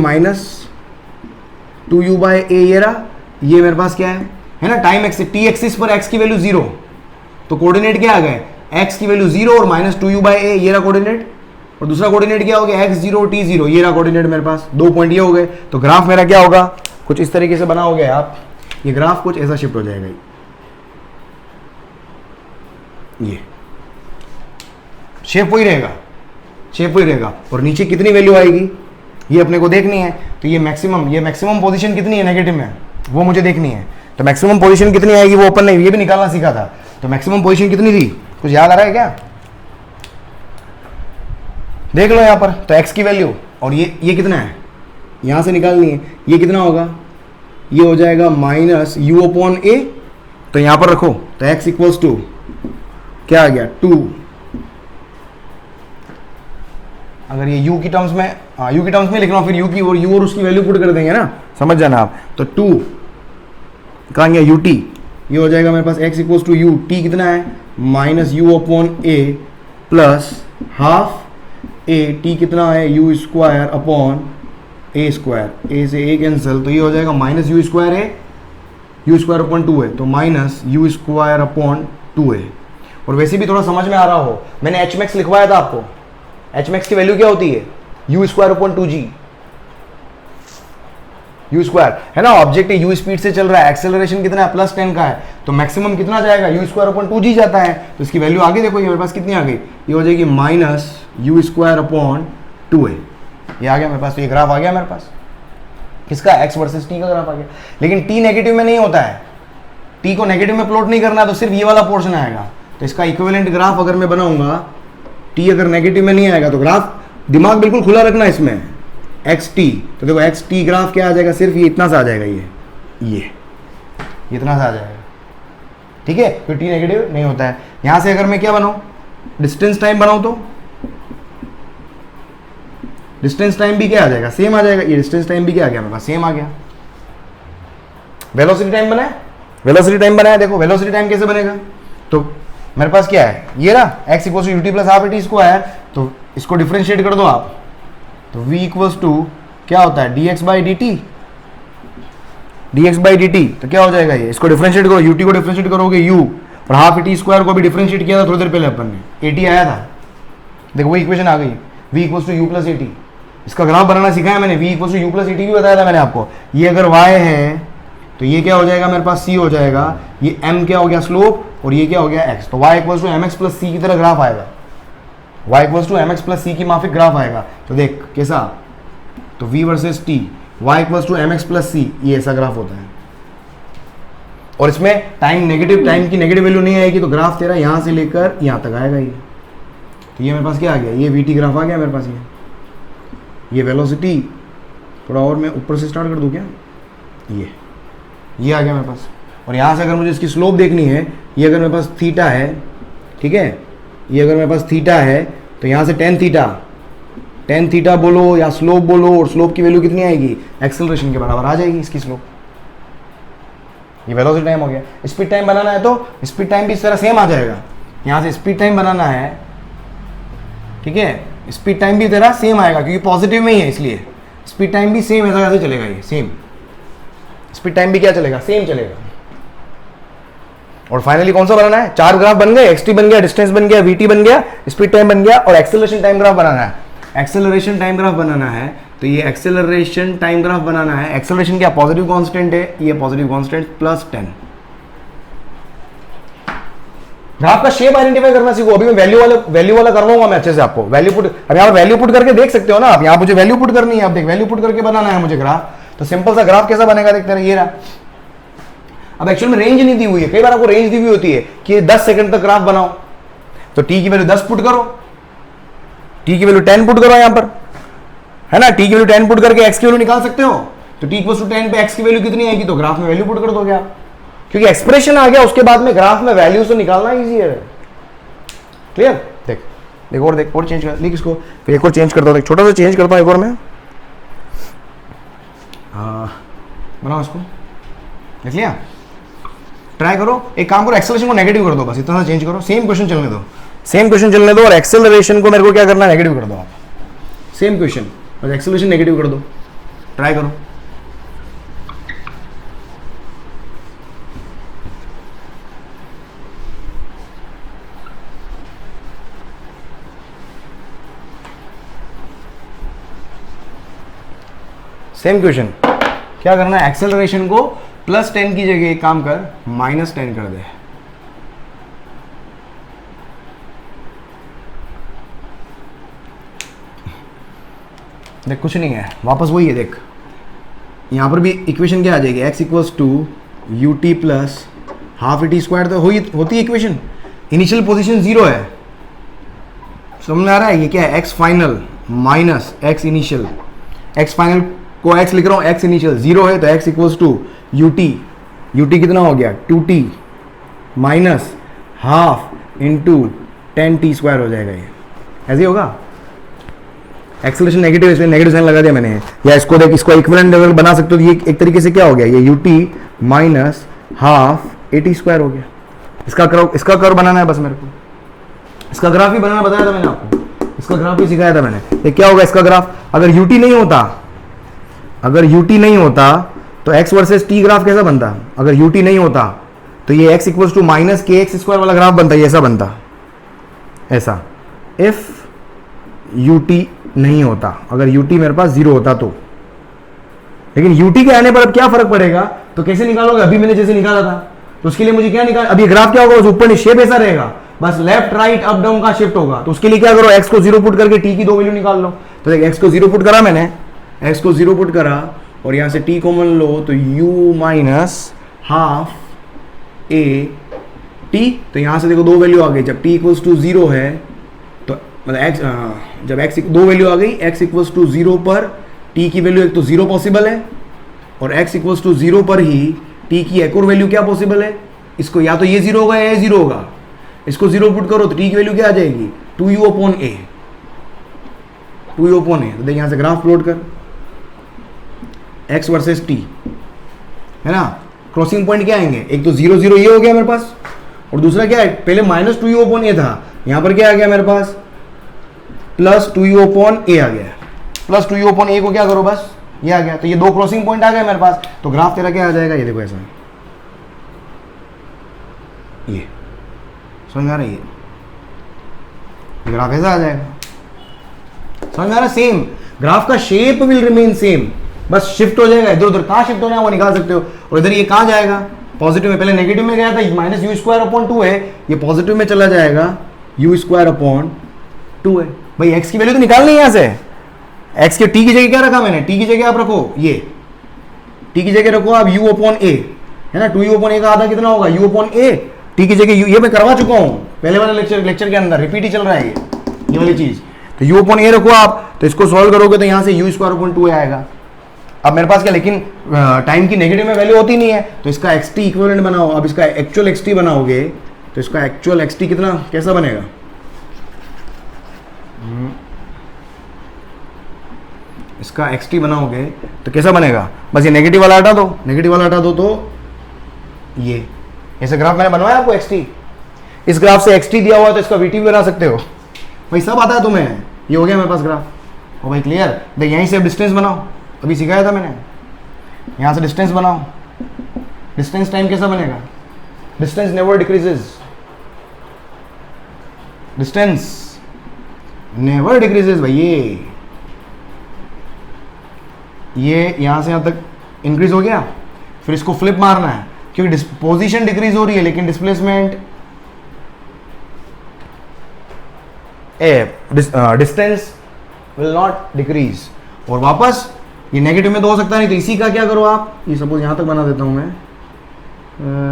-2u/a ये रहा, ये मेरे पास क्या है ना, टाइम एक्सिस, t एक्सिस पर x की वैल्यू 0, तो कोऑर्डिनेट क्या आ गए, x की वैल्यू 0 और -2u/a ये रहा कोऑर्डिनेट, और दूसरा कोऑर्डिनेट क्या हो गया, x0 t0 ये रहा कोऑर्डिनेट मेरे पास, 2 पॉइंट ये हो गए। तो ग्राफ मेरा क्या होगा, कुछ इस तरीके से बना हो गया आप, ये ग्राफ कुछ ऐसा शिफ्ट हो जाएगा, ये शेप वही रहेगा, शेप वही रहेगा। और नीचे कितनी वैल्यू आएगी ये अपने को देखनी है। तो ये मैक्सिमम पोजीशन कितनी है नेगेटिव में, वो मुझे देखनी है। तो मैक्सिमम पोजीशन कितनी आएगी वो अपन ने ये भी निकालना सीखा था। तो मैक्सिमम पोजीशन कितनी थी, कुछ याद आ रहा है क्या? देख लो यहां पर। तो x की वैल्यू, और ये कितना है यहां से निकालनी है। ये कितना होगा, ये हो जाएगा माइनस यू अपॉन ए। तो यहां पर रखो, तो x इक्वल्स टू क्या आ गया 2। अगर ये u की टर्म्स में, u की टर्म्स में लिख रहा हूं, फिर u की और u और उसकी वैल्यू पुट कर देंगे ना, समझ जाना आप। तो 2 कहाँ गया ut, ये हो जाएगा मेरे पास x equals to u, t कितना है minus u upon a plus half a, t कितना है u square upon a square, a से ए कैंसिल, तो ये हो जाएगा माइनस यू स्क्वायर है, यू स्क्वायर अपॉन 2 है, तो माइनस यू स्क्वायर अपॉन 2 है। और वैसे भी थोड़ा समझ में आ रहा हो, मैंने एच मैक्स लिखवाया था आपको। एच मैक्स की वैल्यू क्या होती है, u square upon 2g, you square है ना। ऑब्जेक्ट है, यू स्पीड से चल रहा है, एक्सेलरेशन कितना है +10 का है, तो मैक्सिमम कितना जाएगा, यू स्क्वायर अपॉन 2g जाता है। तो इसकी वैल्यू आगे देखो, ये मेरे पास कितनी आ गई, ये हो जाएगी माइनस यू स्क्वायर अपॉन 2 है। ये आ गया मेरे पास। तो ये ग्राफ आ गया मेरे पास, किसका, x वर्सेस t का ग्राफ आ गया। लेकिन t नेगेटिव में नहीं होता है, t को नेगेटिव में प्लॉट नहीं करना है, तो सिर्फ ये वाला पोर्शन आएगा। तो इसका इक्विवेलेंट ग्राफ अगर मैं बनाऊंगा, t अगर नेगेटिव में नहीं आएगा तो ग्राफ, दिमाग बिल्कुल खुला रखना इसमें, xt। तो देखो xt ग्राफ क्या आ जाएगा, सिर्फ ये इतना सा आ जाएगा, ये इतना सा आ जाएगा, ठीक है। तो t नेगेटिव नहीं होता है। यहां से अगर मैं क्या बनाऊं, डिस्टेंस टाइम बनाऊं, तो डिस्टेंस टाइम भी क्या आ जाएगा, सेम आ जाएगा। ये डिस्टेंस टाइम भी क्या आ गया मेरे पास, सेम आ गया। वेलोसिटी टाइम बनाए, वेलोसिटी टाइम बनाया, देखो वेलोसिटी टाइम कैसे बनेगा। तो मेरे पास क्या है, ये ना x equals to ut plus half t square, तो इसको डिफरेंशिएट कर दो आप, तो v इक्वल्स टू क्या होता है, dx बाई dt, तो क्या हो जाएगा ये, इसको डिफरेंशिएट करो, ut को डिफरेंशिएट करोगे u, और हाफ टी स्क्वायर को भी डिफरेंशिएट किया था थोड़ी देर पहले अपन ने, at आया था, देखो वो इक्वेशन आ गई, v equals to u plus at। इसका ग्राफ बनाना सिखाया मैंने, v equals to u plus at भी बताया था मैंने आपको। ये अगर y है तो ये क्या हो जाएगा मेरे पास, c हो जाएगा, ये m क्या हो गया स्लोप, और ये क्या हो गया x। तो y equals to mx plus c की तरह ग्राफ आएगा, y equals to mx plus c की माफिक ग्राफ आएगा। तो देख कैसा, तो v versus t, y equals to mx plus c, ये ऐसा ग्राफ होता है। और इसमें टाइम नेगेटिव, टाइम की नेगेटिव वैल्यू नहीं आएगी, तो ग्राफ तेरा यहाँ से लेकर यहाँ तक आएगा ये। तो ये मेरे पास क्या आ गया, ये vt ग्राफ आ गया मेरे पास। ये वेलोसिटी, थोड़ा और मैं ऊपर से स्टार्ट कर दूँ क्या, ये आ गया मेरे पास। और यहाँ से अगर मुझे इसकी स्लोप देखनी है, ये अगर मेरे पास थीटा है, ठीक है, ये अगर मेरे पास थीटा है, तो यहाँ से टेन थीटा बोलो या स्लोप बोलो, और स्लोप की वैल्यू कितनी आएगी, एक्सेलरेशन के बराबर आ जाएगी इसकी स्लोप। ये वेलोसिटी टाइम हो गया। स्पीड टाइम बनाना है तो स्पीड टाइम भी इस तरह सेम आ जाएगा। यहाँ से स्पीड टाइम बनाना है, ठीक है, स्पीड टाइम भी तेरा सेम आएगा, क्योंकि पॉजिटिव में ही है, इसलिए स्पीड टाइम भी सेम ऐसा कैसे चलेगा, ये सेम स्पीड टाइम भी क्या चलेगा, सेम चलेगा। और फाइनली कौन सा बनाना है, 4 ग्राफ बन गए, xt बन गया, डिस्टेंस बन गया, vt बन गया, स्पीड टाइम बन गया, और एक्सेलरेशन टाइम ग्राफ बनाना है। एक्सेलरेशन टाइम ग्राफ बनाना है, तो ये एक्सेलरेशन टाइम ग्राफ बनाना है। एक्सेलरेशन क्या, पॉजिटिव कांस्टेंट है, ये पॉजिटिव कांस्टेंट +10। ग्राफ का शेप आइडेंटिफाई करना सीखो। अभी मैं वैल्यू वाला करवाऊंगा मैं अच्छे से आपको। वैल्यू पुट, अब यहाँ वैल्यू पुट करके देख सकते हो ना आप, यहाँ मुझे वैल्यू पुट करनी है, आप देख वैल्यू पुट करके बनाना है मुझे ग्राफ। तो सिंपल सा ग्राफ कैसा बनेगा, देखते हैं, ये रहा। अब एक्चुअल में रेंज नहीं दी हुई है, कई बार आपको रेंज दी हुई होती है कि 10 सेकंड तक ग्राफ बनाओ, तो t की वैल्यू 10 पुट करो, t की वैल्यू 10 पुट करो यहाँ पर, है ना, t की वैल्यू 10 पुट करके x की वैल्यू निकाल सकते हो। तो t इक्वल्स टू 10 पे x की वैल्यू कितनी आएगी, तो ग्राफ में वैल्यू पुट कर दोगे आप, क्योंकि एक्सप्रेशन आ गया, उसके बाद में ग्राफ में वैल्यू से निकालना इजी है। क्लियर, देख और चेंज कर, लिख इसको, फिर एक और चेंज करता हूँ, छोटा सा चेंज करता हूँ एक और मैं, बनाओ इसको, देख लिया, ट्राई करो, एक काम करो, एक्सेलरेशन को नेगेटिव कर दो, बस इतना सा चेंज करो, सेम क्वेश्चन चलने दो, और एक्सेलरेशन को मेरे को क्या करना है, नेगेटिव कर दो आप, सेम क्वेश्चन, बस एक्सेलरेशन नेगेटिव कर दो, ट्राई करो। सेम क्वेश्चन, क्या करना है, एक्सेलरेशन को +10 की जगह एक काम कर, -10 कर दे। देख कुछ नहीं है, वापस वही है। देख यहाँ पर भी इक्वेशन क्या आ जाएगी, x equals to u t plus half a t square, तो होती है इक्वेशन। इनिशियल पोजीशन 0 है, समझ में आ रहा है। ये क्या है, x final minus x initial. x final को x लिख रहा हूँ, x इनिशियल 0 है, तो x equals to u t कितना हो गया 2t minus half into 10t square हो जाएगा। ये ऐसे ही होगा। एक्सेलरेशन नेगेटिव, इसलिए नेगेटिव साइन लगा दिया मैंने। या इसको देख, इसको इक्विवेलेंट लेवल बना सकते हो। ये एक तरीके से क्या हो गया, ये U T minus half a t square हो गया। इसका कर्व बनाना है बस मेरे को। इसका ग्राफ भी बनाना बताया था मैंने आपको, इसका ग्राफ भी सिखाया था मैंने। ये क्या होगा इसका ग्राफ, अगर यू टी नहीं होता तो x वर्सेस t ग्राफ कैसा बनता। अगर यू टी नहीं होता तो ये x इक्वल्स टू माइनस के एक्स स्क्वायर वाला ग्राफ बनता, ये ऐसा बनता, ऐसा। इफ यू टी नहीं होता, अगर यू टी मेरे पास 0 होता तो। लेकिन यू टी के आने पर अब क्या फर्क पड़ेगा, तो कैसे निकालोगे, अभी मैंने जैसे निकाला था, तो उसके लिए मुझे क्या निकाल, अभी ग्राफ क्या होगा, ऊपर शेप ऐसा रहेगा, बस लेफ्ट राइट अप डाउन का शिफ्ट होगा। तो उसके लिए क्या करो, x को 0 पुट करके t की 2 वैल्यू निकाल लो। तो देख x को 0 पुट करा मैंने, x को 0 पुट करा और यहां से t कॉमन लो, तो u minus half a T. तो यहां से देखो 2 वैल्यू आ गई। जब t इक्वल्स टू 0 है तो मतलब x, जब x 2 वैल्यू आ गई, x इक्वल्स टू 0 पर t की वैल्यू एक तो 0 पॉसिबल है, और x इक्वल्स टू 0 पर ही t की एक और वैल्यू क्या पॉसिबल है, इसको या तो ये 0 होगा या ये 0 होगा। इसको 0 पुट करो तो t की वैल्यू क्या आ जाएगी, 2u अपॉन a। तो देख यहां से ग्राफ प्लॉट कर, x वर्सेस t है ना। क्रॉसिंग पॉइंट क्या आएंगे, एक तो 0 0 ये हो गया मेरे पास, और दूसरा क्या है, पहले माइनस 2u अपॉन a था, यहां पर क्या आ गया मेरे पास, प्लस 2u अपॉन a आ गया। प्लस 2u अपॉन a को क्या करो, बस ये आ गया। तो ये 2 क्रॉसिंग पॉइंट आ गए मेरे पास, तो ग्राफ तेरा क्या आ जाएगा, ये देखो ऐसा, ये समझ में आ रहा है, ये ग्राफ ऐसा आ जाएगा। समझ में आ रहा है, सेम ग्राफ का शेप विल रिमेन सेम, बस शिफ्ट हो जाएगा इधर उधर। कहाँ शिफ्ट होना है वो निकाल सकते हो। और इधर ये कहाँ जाएगा, पॉजिटिव में, पहले नेगेटिव में गया था, माइनस यू स्क्वायर अपॉन 2 है, ये पॉजिटिव में चला जाएगा, यू स्क्वायर अपॉन 2 है। भाई एक्स की वैल्यू तो निकालनी है यहाँ से। एक्स के टी की जगह क्या रखा मैंने, टी की जगह आप रखो, ये टी की जगह रखो आप u अपॉन ए, है ना। 2u अपॉन ए का आधा कितना होगा, u अपॉन ए। टी की जगह ये मैं करवा चुका हूँ पहले वाले लेक्चर के अंदर, रिपीट ही चल रहा है ये वाली चीज। तो u अपॉन ए रखो आप, तो इसको सॉल्व करोगे तो यहाँ से u स्क्वायर अपॉन 2 आएगा। अब मेरे पास क्या, लेकिन टाइम की नेगेटिव में वैल्यू होती नहीं है, तो इसका xt इक्विवेलेंट बनाओ। अब इसका एक्चुअल xt बनाओगे तो इसका एक्चुअल xt कितना, कैसा बनेगा, इसका xt बनाओगे तो कैसा बनेगा, बस ये नेगेटिव वाला हटा दो, नेगेटिव वाला हटा दो, तो ये ऐसे ग्राफ मैंने बनवाया आपको xt। इस ग्राफ से xt दिया हुआ है तो इसका vt भी बना सकते हो भाई, सब आता है तुम्हें। ये हो गया मेरे पास ग्राफ। ओ भाई क्लियर। देख यहीं से डिस्टेंस बनाओ, अभी सिखाया था मैंने, यहां से डिस्टेंस बनाओ। डिस्टेंस टाइम कैसा बनेगा, distance never decreases, distance never decreases भाई। ये यहां से यहां तक इंक्रीज हो गया, फिर इसको फ्लिप मारना है, क्योंकि पोजीशन डिक्रीज हो रही है लेकिन displacement distance will not decrease. और वापस ये नेगेटिव में तो हो सकता नहीं, तो इसी का क्या करो आप, ये सपोज यहां तक बना देता हूं मैं,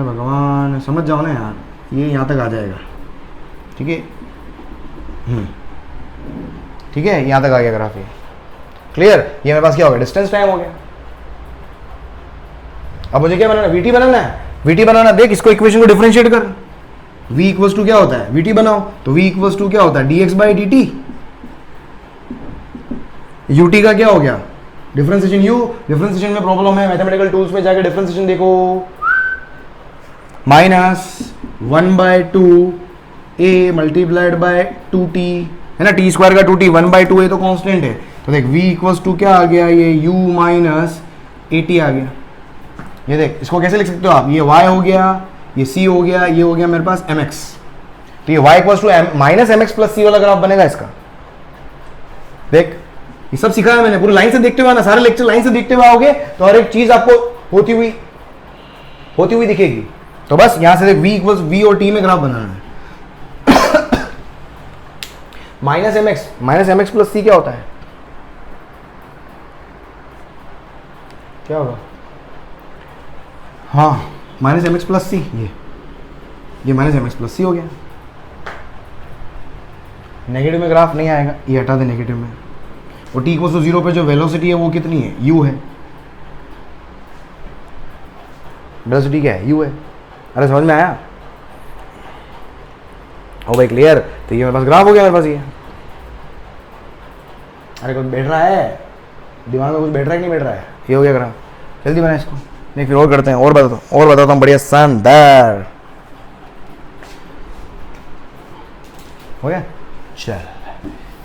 भगवान समझ जाओ ना यार, ये यहां तक आ जाएगा, ठीक है, ठीक है, यहां तक आ गया ग्राफ। ये क्लियर। ये मेरे पास क्या हो गया, डिस्टेंस टाइम हो गया। अब मुझे क्या बनाना है, वीटी बनाना है। वीटी बनाना, देख इसको इक्वेशन को डिफरेंशिएट कर, v इक्वल्स टू क्या होता है, वीटी बनाओ, तो v इक्वल्स टू क्या होता है, dx बाई dt। ut का क्या हो गया, डिफरेंशिएशन u। डिफरेंशिएशन में प्रॉब्लम है, मैथमेटिकल टूल्स में जाके डिफरेंशिएशन देखो, minus 1/2 a multiplied by 2t, है ना, t स्क्वायर का 2t, 1/2 a तो कांस्टेंट है। तो देख v इक्वल्स टू क्या आ गया, ये u माइनस at आ गया। ये देख इसको कैसे लिख सकते हो आप, ये y हो गया, ये c हो गया, ये हो गया मेरे पास mx। तो ये y equals to minus mx plus c वाला ग्राफ बनेगा इसका। देख ये सब सिखाया मैंने, पूरी लाइन से देखते हुए ना, सारे लेक्चर लाइन से देखते हुए आओगे तो हर एक चीज आपको होती हुई होती हुई दिखेगी। तो बस यहां से v इक्वल्स v और t में ग्राफ बनाना है। माइनस एम एक्स प्लस सी क्या होता है, क्या होगा? हाँ, माइनस एम एक्स प्लस सी, ये माइनस एम एक्स प्लस सी हो गया। नेगेटिव में ग्राफ नहीं आएगा, ये हटा दे नेगेटिव में। और टी इक्वल्स टू 0 पे जो वेलोसिटी है वो कितनी है, u है। वेलोसिटी क्या है, u है। अरे समझ में आया? ओ भाई क्लियर। तो ये मेरे पास ग्राफ हो गया, मेरे पास ये। अरे कुछ बैठ रहा है दिमाग में, कुछ बैठ रहा है कि नहीं बैठ रहा है? ये हो गया ग्राफ। जल्दी बना इसको, नहीं फिर और करते हैं, और बताता हूँ बढ़िया शानदार। हो गया,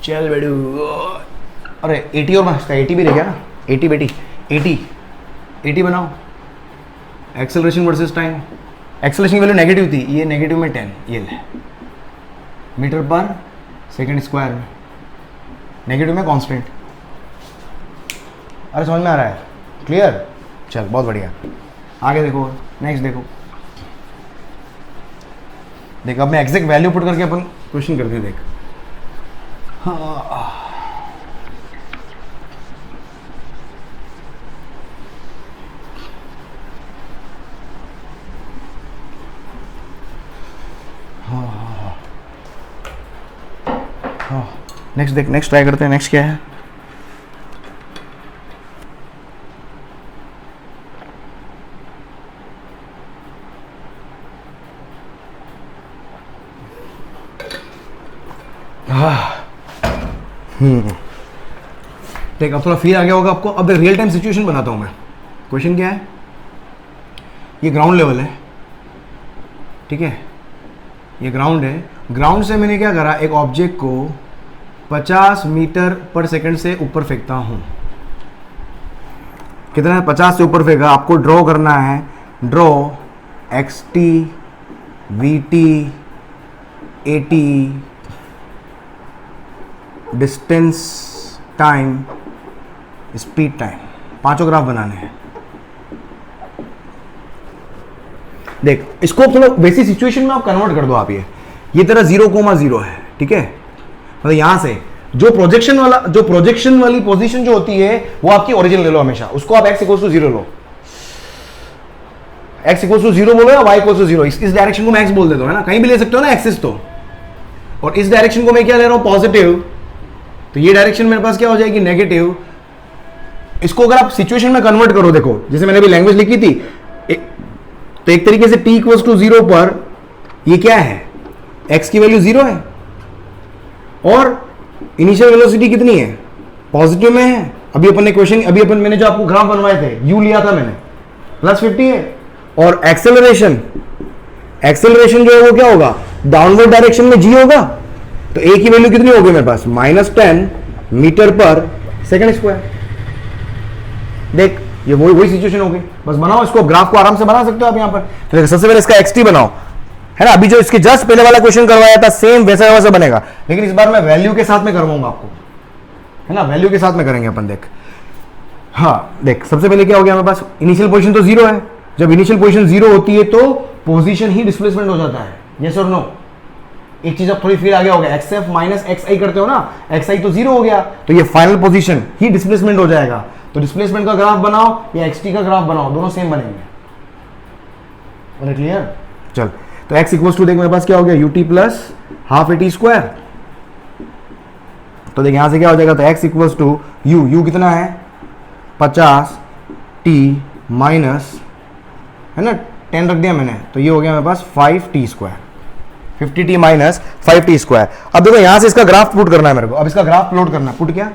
चल बेडू। अरे 80 और मार्क्स का 80 भी रह गया ना, 80 बेटी 80 बनाओ। एक्सेलरेशन वर्सेस टाइम, एक्सेलरेशन की वैल्यू नेगेटिव थी, ये नेगेटिव में 10, ये ले मीटर पर सेकंड स्क्वायर में, नेगेटिव में कांस्टेंट। अरे समझ में आ रहा है? क्लियर? चल बहुत बढ़िया। आगे देखो, नेक्स्ट देखो। देख अब मैं एग्जैक्ट वैल्यू पुट करके अपन क्वेश्चन करते हैं। देख हाँ, नेक्स्ट देख, नेक्स्ट ट्राई करते हैं। नेक्स्ट क्या है? देख अब थोड़ा फील आ गया होगा आपको। अब रियल टाइम सिचुएशन बनाता हूं मैं। क्वेश्चन क्या है? ये ग्राउंड लेवल है, ठीक है, ये ग्राउंड है। ग्राउंड से मैंने क्या करा, एक ऑब्जेक्ट को 50 मीटर पर सेकंड से ऊपर फेंकता हूं। कितना है? 50 से ऊपर फेंका। आपको ड्रॉ करना है, draw xt, vt, at, distance, time, speed time, पांचों ग्राफ बनाने हैं। देख इसको थोड़ा वैसी सिचुएशन में आप कन्वर्ट कर दो। आप ये तेरा 0,0 है, ठीक है, मतलब यहां से जो प्रोजेक्शन वाली पोजीशन जो होती है वो आपकी ओरिजिन ले लो हमेशा। उसको आप x इक्वल्स टू 0 लो, x इक्वल्स टू 0 बोलो या y इक्वल्स टू 0। इस डायरेक्शन को मैं x बोल देता हूं, है ना, कहीं भी ले सकते हो ना एक्सिस तो। और इस डायरेक्शन को मैं क्या ले रहा हूं, पॉजिटिव। तो ये डायरेक्शन मेरे पास क्या हो जाएगी, नेगेटिव। इसको अगर आप सिचुएशन में कन्वर्ट करो, देखो जैसे मैंने अभी लैंग्वेज लिखी थी, तो एक तरीके से t इक्वल्स टू 0 पर ये क्या है, x की वैल्यू 0 है और इनिशियल वेलोसिटी कितनी है, पॉजिटिव में है। अभी अपन ने क्वेश्चन, मैंने जो आपको ग्राफ बनवाए थे, u लिया था मैंने, +50 है। और एक्सेलरेशन जो है वो क्या होगा, डाउनवर्ड डायरेक्शन में g होगा। तो a की वैल्यू कितनी होगी मेरे पास, -10 मीटर पर सेकंड स्क्वायर। देख ये वही सिचुएशन होगी। बस बनाओ इसको, ग्राफ को आराम से बना सकते हो आप यहाँ पर। तो सबसे पहले इसका xt बनाओ, है ना। अभी जो इसके जस्ट पहले वाला क्वेश्चन करवाया था सेम वैसा बनेगा, लेकिन इस बार मैं वैल्यू के साथ में करवाऊंगा आपको, है ना, वैल्यू के साथ में करेंगे अपन। देख हाँ, देख सबसे पहले क्या हो गया मेरे पास, इनिशियल पोजीशन तो 0 है। जब इनिशियल पोजीशन 0 होती है तो पोजीशन ही डिस्प्लेसमेंट हो जाता है, यस और नो। एक चीज अब थोड़ी फिर आगे हो गया, xf माइनस xi करते हो ना, xi तो 0 हो गया, तो ये फाइनल पोजीशन ही डिस्प्लेसमेंट हो जाएगा। तो डिस्प्लेसमेंट का ग्राफ बनाओ या xt का ग्राफ बनाओ, दोनों सेम बनेंगे। क्लियर? चल तो x इक्वल्स टू देख मेरे पास क्या हो गया, ut plus half at square. तो देख यहां से क्या हो जाएगा, तो x इक्वल्स टू u कितना है 50 t माइनस, है ना, 10 रख दिया मैंने, तो ये हो गया मेरे पास 5t square, 50t minus 5t square. अब देखो यहां से इसका ग्राफ पुट करना है मेरे को। अब इसका ग्राफ प्लॉट करना है, पुट क्या।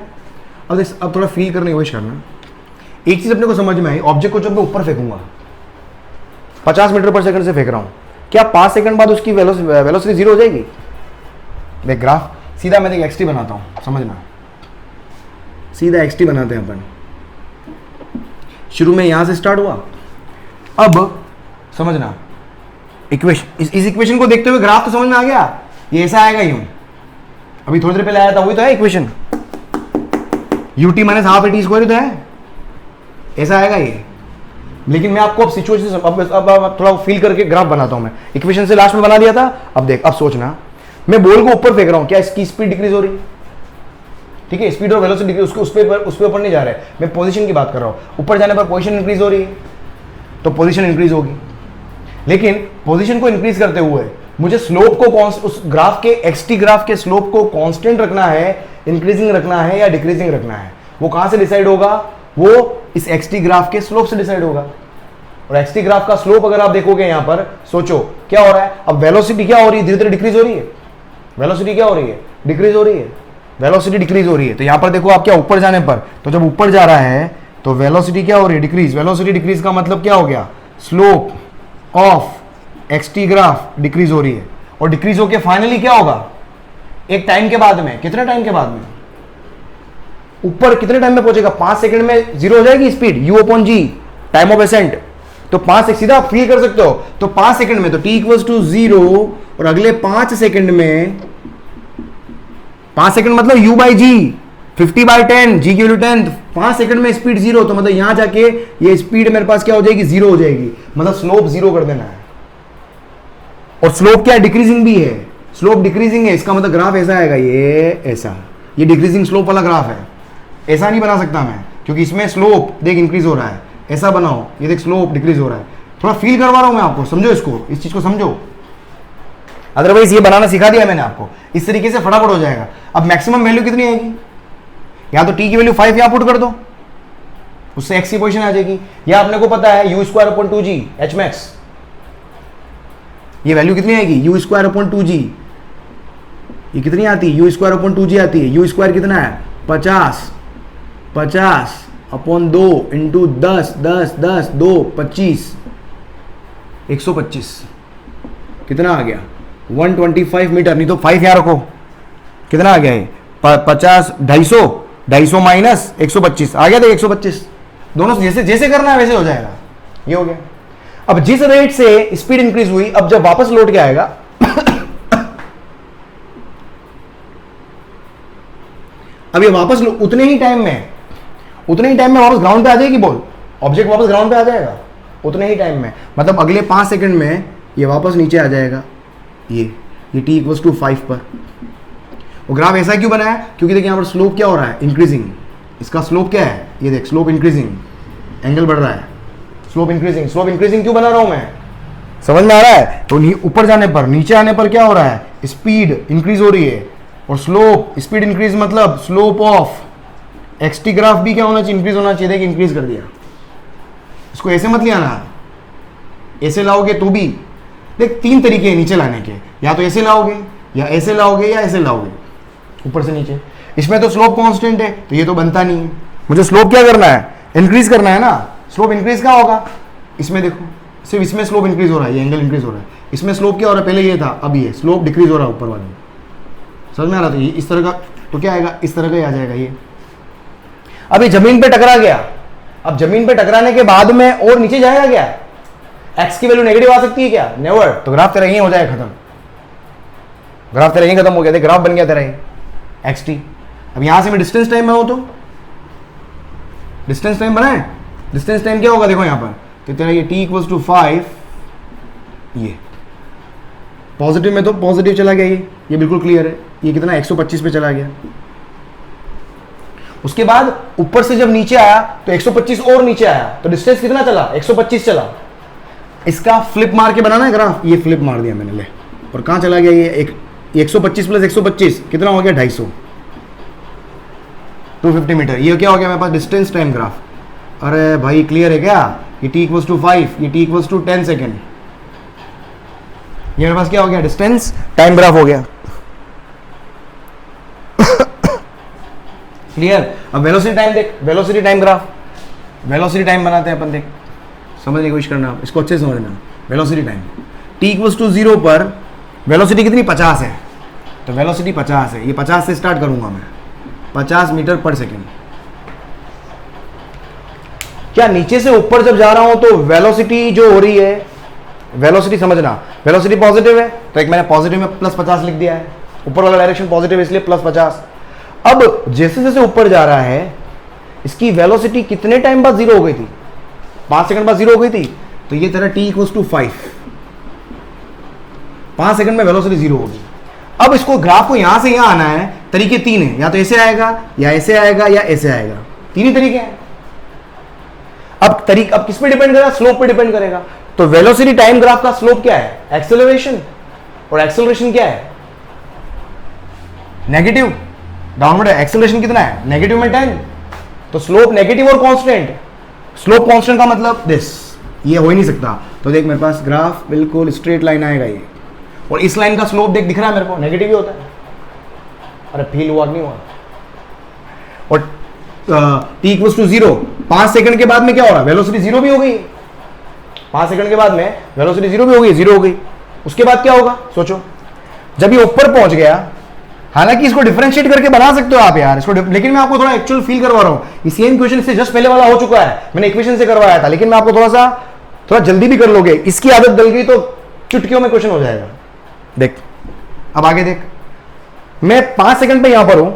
अब थोड़ा फील करने की कोशिश करना। एक चीज अपने को समझ में आई, ऑब्जेक्ट को जब मैं ऊपर फेंकूंगा 50 मीटर पर सेकंड से फेंक रहा हूं, क्या 5 सेकंड बाद उसकी वेलोसिटी 0 हो जाएगी। देख ग्राफ सीधा मैं देख xt बनाता हूं, समझना, सीधा xt बनाते हैं अपन। शुरू में यहां से स्टार्ट हुआ, अब समझना इक्वेशन, इस इक्वेशन को देखते हुए ग्राफ तो समझ में आ गया, ये ऐसा आएगा यूं। अभी थोड़ी देर पहले आया था वही तो है equation, ut minus half at square तो है, ऐसा आएगा ये। लेकिन मैं आपको अब सिचुएशन अब थोड़ा फील करके ग्राफ बनाता हूं मैं। इक्वेशन से लास्ट में बना दिया था, अब देख, अब सोचना, मैं बॉल को ऊपर फेंक रहा हूं, क्या इसकी स्पीड डिक्रीज हो रही है? ठीक है, स्पीड और वेलोसिटी उस पे ऊपर नहीं जा रहा है, मैं पोजीशन की बात कर रहा हूं। ऊपर जाने पर पोजीशन इंक्रीज हो रही है तो पोजीशन इंक्रीज होगी, लेकिन पोजीशन को इंक्रीज करते हुए मुझे स्लोप को उस ग्राफ के एक्सटी ग्राफ के स्लोप को कांस्टेंट रखना है, इंक्रीजिंग रखना है या डिक्रीजिंग रखना है। वो कहां से डिसाइड होगा? वो इस एक्सटी ग्राफ के स्लोप से डिसाइड होगा। और एक्सटी ग्राफ का स्लोप अगर आप देखोगे यहां पर, सोचो क्या हो रहा है, अब वेलोसिटी क्या हो रही है, धीरे धीरे डिक्रीज हो रही है। वेलोसिटी क्या हो रही है? डिक्रीज हो रही है। वेलोसिटी डिक्रीज हो रही है, तो यहां पर देखो आप, क्या ऊपर जाने पर, तो जब ऊपर जा रहा है तो वेलोसिटी क्या हो रही है? डिक्रीज। वेलोसिटी डिक्रीज का मतलब क्या हो गया? Slope of xt graph decrease हो रही है। और डिक्रीज होके फाइनली क्या होगा? एक टाइम के बाद में, कितने टाइम के बाद में, ऊपर कितने टाइम में पहुंचेगा? 5 सेकंड में जीरो हो जाएगी speed, u upon g, time of ascent. तो 5 सीधा आप फील कर सकते हो, तो 5 सेकंड में तो t इक्वल्स टू 0, और अगले 5 सेकंड में, 5 सेकंड मतलब u बाई जी, 50/10, g की वैल्यू 10, 5 सेकंड में स्पीड 0, तो मतलब यहां जाके ये स्पीड मेरे पास क्या हो जाएगी? 0 हो जाएगी, मतलब स्लोप 0 कर देना है। और स्लोप क्या है? डिक्रीजिंग भी है, स्लोप डिक्रीजिंग है, इसका मतलब ग्राफ ऐसा आएगा, ये ऐसा, ये डिक्रीजिंग स्लोप वाला ग्राफ है। ऐसा नहीं बना सकता मैं, क्योंकि इसमें स्लोप देख इंक्रीज हो रहा है। ऐसा बनाओ, ये देख स्लोप डिक्रीज हो रहा है। थोड़ा फील करवा रहा हूं मैं आपको, समझो इसको, इस चीज को समझो। अदरवाइज ये बनाना सिखा दिया मैंने आपको, इस तरीके से फटाफट हो जाएगा। अब मैक्सिमम वैल्यू कितनी आएगी? या तो t की वैल्यू 5 यहां पुट कर दो, उससे x की पोजीशन आ जाएगी। या अपने को पता है u square upon 2g h max, ये वैल्यू कितनी आएगी? u स्क्वायर अपॉन 2g, ये कितनी आती है? u स्क्वायर अपॉन 2g आती है। u स्क्वायर कितना है? 50 अपॉन 2 इंटू 10 10 10 2 25, 125 कितना आ गया? 125 मीटर। नहीं तो 5 यहां रखो, कितना आ गया ये? 50, 250 माइनस 125 आ गया था 125। दोनों जैसे जैसे करना है वैसे हो जाएगा, ये हो गया। अब जिस रेट से स्पीड इंक्रीज हुई, अब जब वापस लौट के आएगा अब ये वापस उतने ही टाइम में वापस ग्राउंड पे आ जाएगी बॉल, ऑब्जेक्ट वापस ग्राउंड पे आ जाएगा उतने ही टाइम में, मतलब अगले 5 सेकंड में ये वापस नीचे आ जाएगा, ये t इक्वल्स टू 5 पर। वो ग्राफ ऐसा क्यों बना है? क्योंकि देखिए यहाँ पर स्लोप क्या हो रहा है? इंक्रीजिंग। इसका स्लोप क्या है? ये देख, स्लोप इंक्रीजिंग, एंगल बढ़ रहा है, स्लोप इंक्रीजिंग। स्लोप इंक्रीजिंग क्यों बना रहा हूं मैं? समझ में आ रहा है? तो ऊपर जाने पर, नीचे आने पर क्या हो रहा है? स्पीड इंक्रीज हो रही है, और स्लोप, स्पीड इंक्रीज मतलब स्लोप ऑफ एक्सटी ग्राफ भी क्या होना चाहिए? इंक्रीज होना चाहिए। देखिए इंक्रीज कर दिया। इसको ऐसे मत ले आना, ऐसे लाओगे तो भी देख 3 तरीके हैं नीचे लाने के, या तो ऐसे लाओगे, या ऐसे लाओगे, या ऐसे लाओगे ऊपर से नीचे। इसमें तो स्लोप कांस्टेंट है, तो ये तो बनता नहीं है। मुझे स्लोप क्या करना है? इंक्रीज करना है ना। स्लोप इंक्रीज क्या होगा? इसमें देखो, सिर्फ इसमें स्लोप इंक्रीज हो रहा है, ये एंगल इंक्रीज हो रहा है। इसमें स्लोप क्या हो रहा है? पहले ये था, अब ये स्लोप डिक्रीज हो रहा है ऊपर वाले में। समझ में आ रहा? तो ये इस तरह का, तो क्या आएगा? इस तरह का ही आ जाएगा ये। अब ये जमीन पे टकरा गया, अब जमीन पे टकराने के बाद में और नीचे जाएगा क्या? एक्स की वैल्यू नेगेटिव आ सकती है क्या? नेवर। तो ग्राफ तेरा यही हो जाएगा खत्म, ग्राफ तेरा यही खत्म हो गया। ग्राफ बन गया तेरा ये एक्स टी। अब यहां से मैं डिस्टेंस टाइम बनाऊं तो डिस्टेंस टाइम बनाए, डिस्टेंस टाइम क्या होगा? देखो यहां पर, तो तेरा ये t इक्वल्स टू 5, ये पॉजिटिव में तो पॉजिटिव चला गया, ये बिल्कुल क्लियर है। ये कितना? 125 पे चला गया। उसके बाद ऊपर से जब नीचे आया तो 125 और नीचे आया, तो डिस्टेंस कितना चला? 125 चला। इसका फ्लिप मार के बनाना है ग्राफ, ये फ्लिप मार दिया मैंने, ले, और कहां चला गया? ये 125 प्लस 125 कितना हो गया? 250, 250 मीटर। ये क्या हो गया मेरे पास? Distance time graph. अरे भाई क्लियर है क्या? ये t इक्वल्स टू 5, ये t इक्वल्स टू 10 सेकेंड, ये मेरे पास क्या हो गया? डिस्टेंस टाइम ग्राफ हो गया। क्लियर? अब वेलोसिटी टाइम देख, velocity time graph, velocity time बनाते हैं अपन, देख समझने की कोशिश करना, आप इसको अच्छे से समझना। Velocity time t equals to 0 पर वेलोसिटी कितनी? 50 है, तो वेलोसिटी 50 है। ये 50 से स्टार्ट करूंगा मैं, 50 मीटर पर सेकेंड। क्या नीचे से ऊपर जब जा रहा हूं तो वेलोसिटी जो हो रही है, वेलोसिटी समझना, वेलोसिटी पॉजिटिव है, तो एक मैंने पॉजिटिव में +50 लिख दिया है, ऊपर वाला डायरेक्शन पॉजिटिव है इसलिए +50। अब जैसे जैसे ऊपर जा रहा है, इसकी वेलोसिटी कितने टाइम बाद 0 हो गई थी? 5 सेकंड बाद 0 हो गई थी, तो ये तेरा t इक्वल्स टू 5 सेकंड में वेलोसिटी 0 होगी। अब इसको ग्राफ को यहां से यहां आना है, तरीके 3 है, या तो ऐसे आएगा या ऐसे आएगा या ऐसे आएगा, 3 ही तरीके हैं। अब किस पे डिपेंड करेगा? स्लोप पे डिपेंड करेगा। तो वेलोसिटी टाइम ग्राफ का स्लोप क्या है? एक्सेलरेशन, और एक्सेलरेशन क्या है? नेगेटिव। डाउनवर्ड एक्सेलरेशन कितना है? नेगेटिव में 10। तो स्लोप नेगेटिव और कांस्टेंट। स्लोप कांस्टेंट का मतलब दिस, ये हो ही नहीं सकता। तो देख मेरे पास ग्राफ बिल्कुल स्ट्रेट लाइन आएगा ये, और इस लाइन का स्लोप देख दिख रहा है मेरे को, नेगेटिव ही होता है। अरे फील हुआ नहीं हुआ? और t इक्वल्स टू 0, 5 सेकंड के बाद में क्या हो रहा है? वेलोसिटी 0 भी हो गई। 5 सेकंड के बाद में वेलोसिटी 0 भी हो गई, 0 हो गई। उसके बाद क्या होगा सोचो, जब ये ऊपर पहुंच गया, हालांकि इसको डिफरेंशिएट करके बना सकते हो आप यार इसको, लेकिन मैं आपको थोड़ा एक्चुअल फील करवा रहा हूं। ये सेम क्वेश्चन से जस्ट पहले वाला हो चुका है, मैंने इक्वेशन से करवाया था, लेकिन मैं आपको थोड़ा जल्दी भी कर लोगे। इसकी आदत डल गई तो चुटकियों में क्वेश्चन हो जाएगा। देख अब आगे देख, मैं 5 सेकंड पे यहां पर हूं।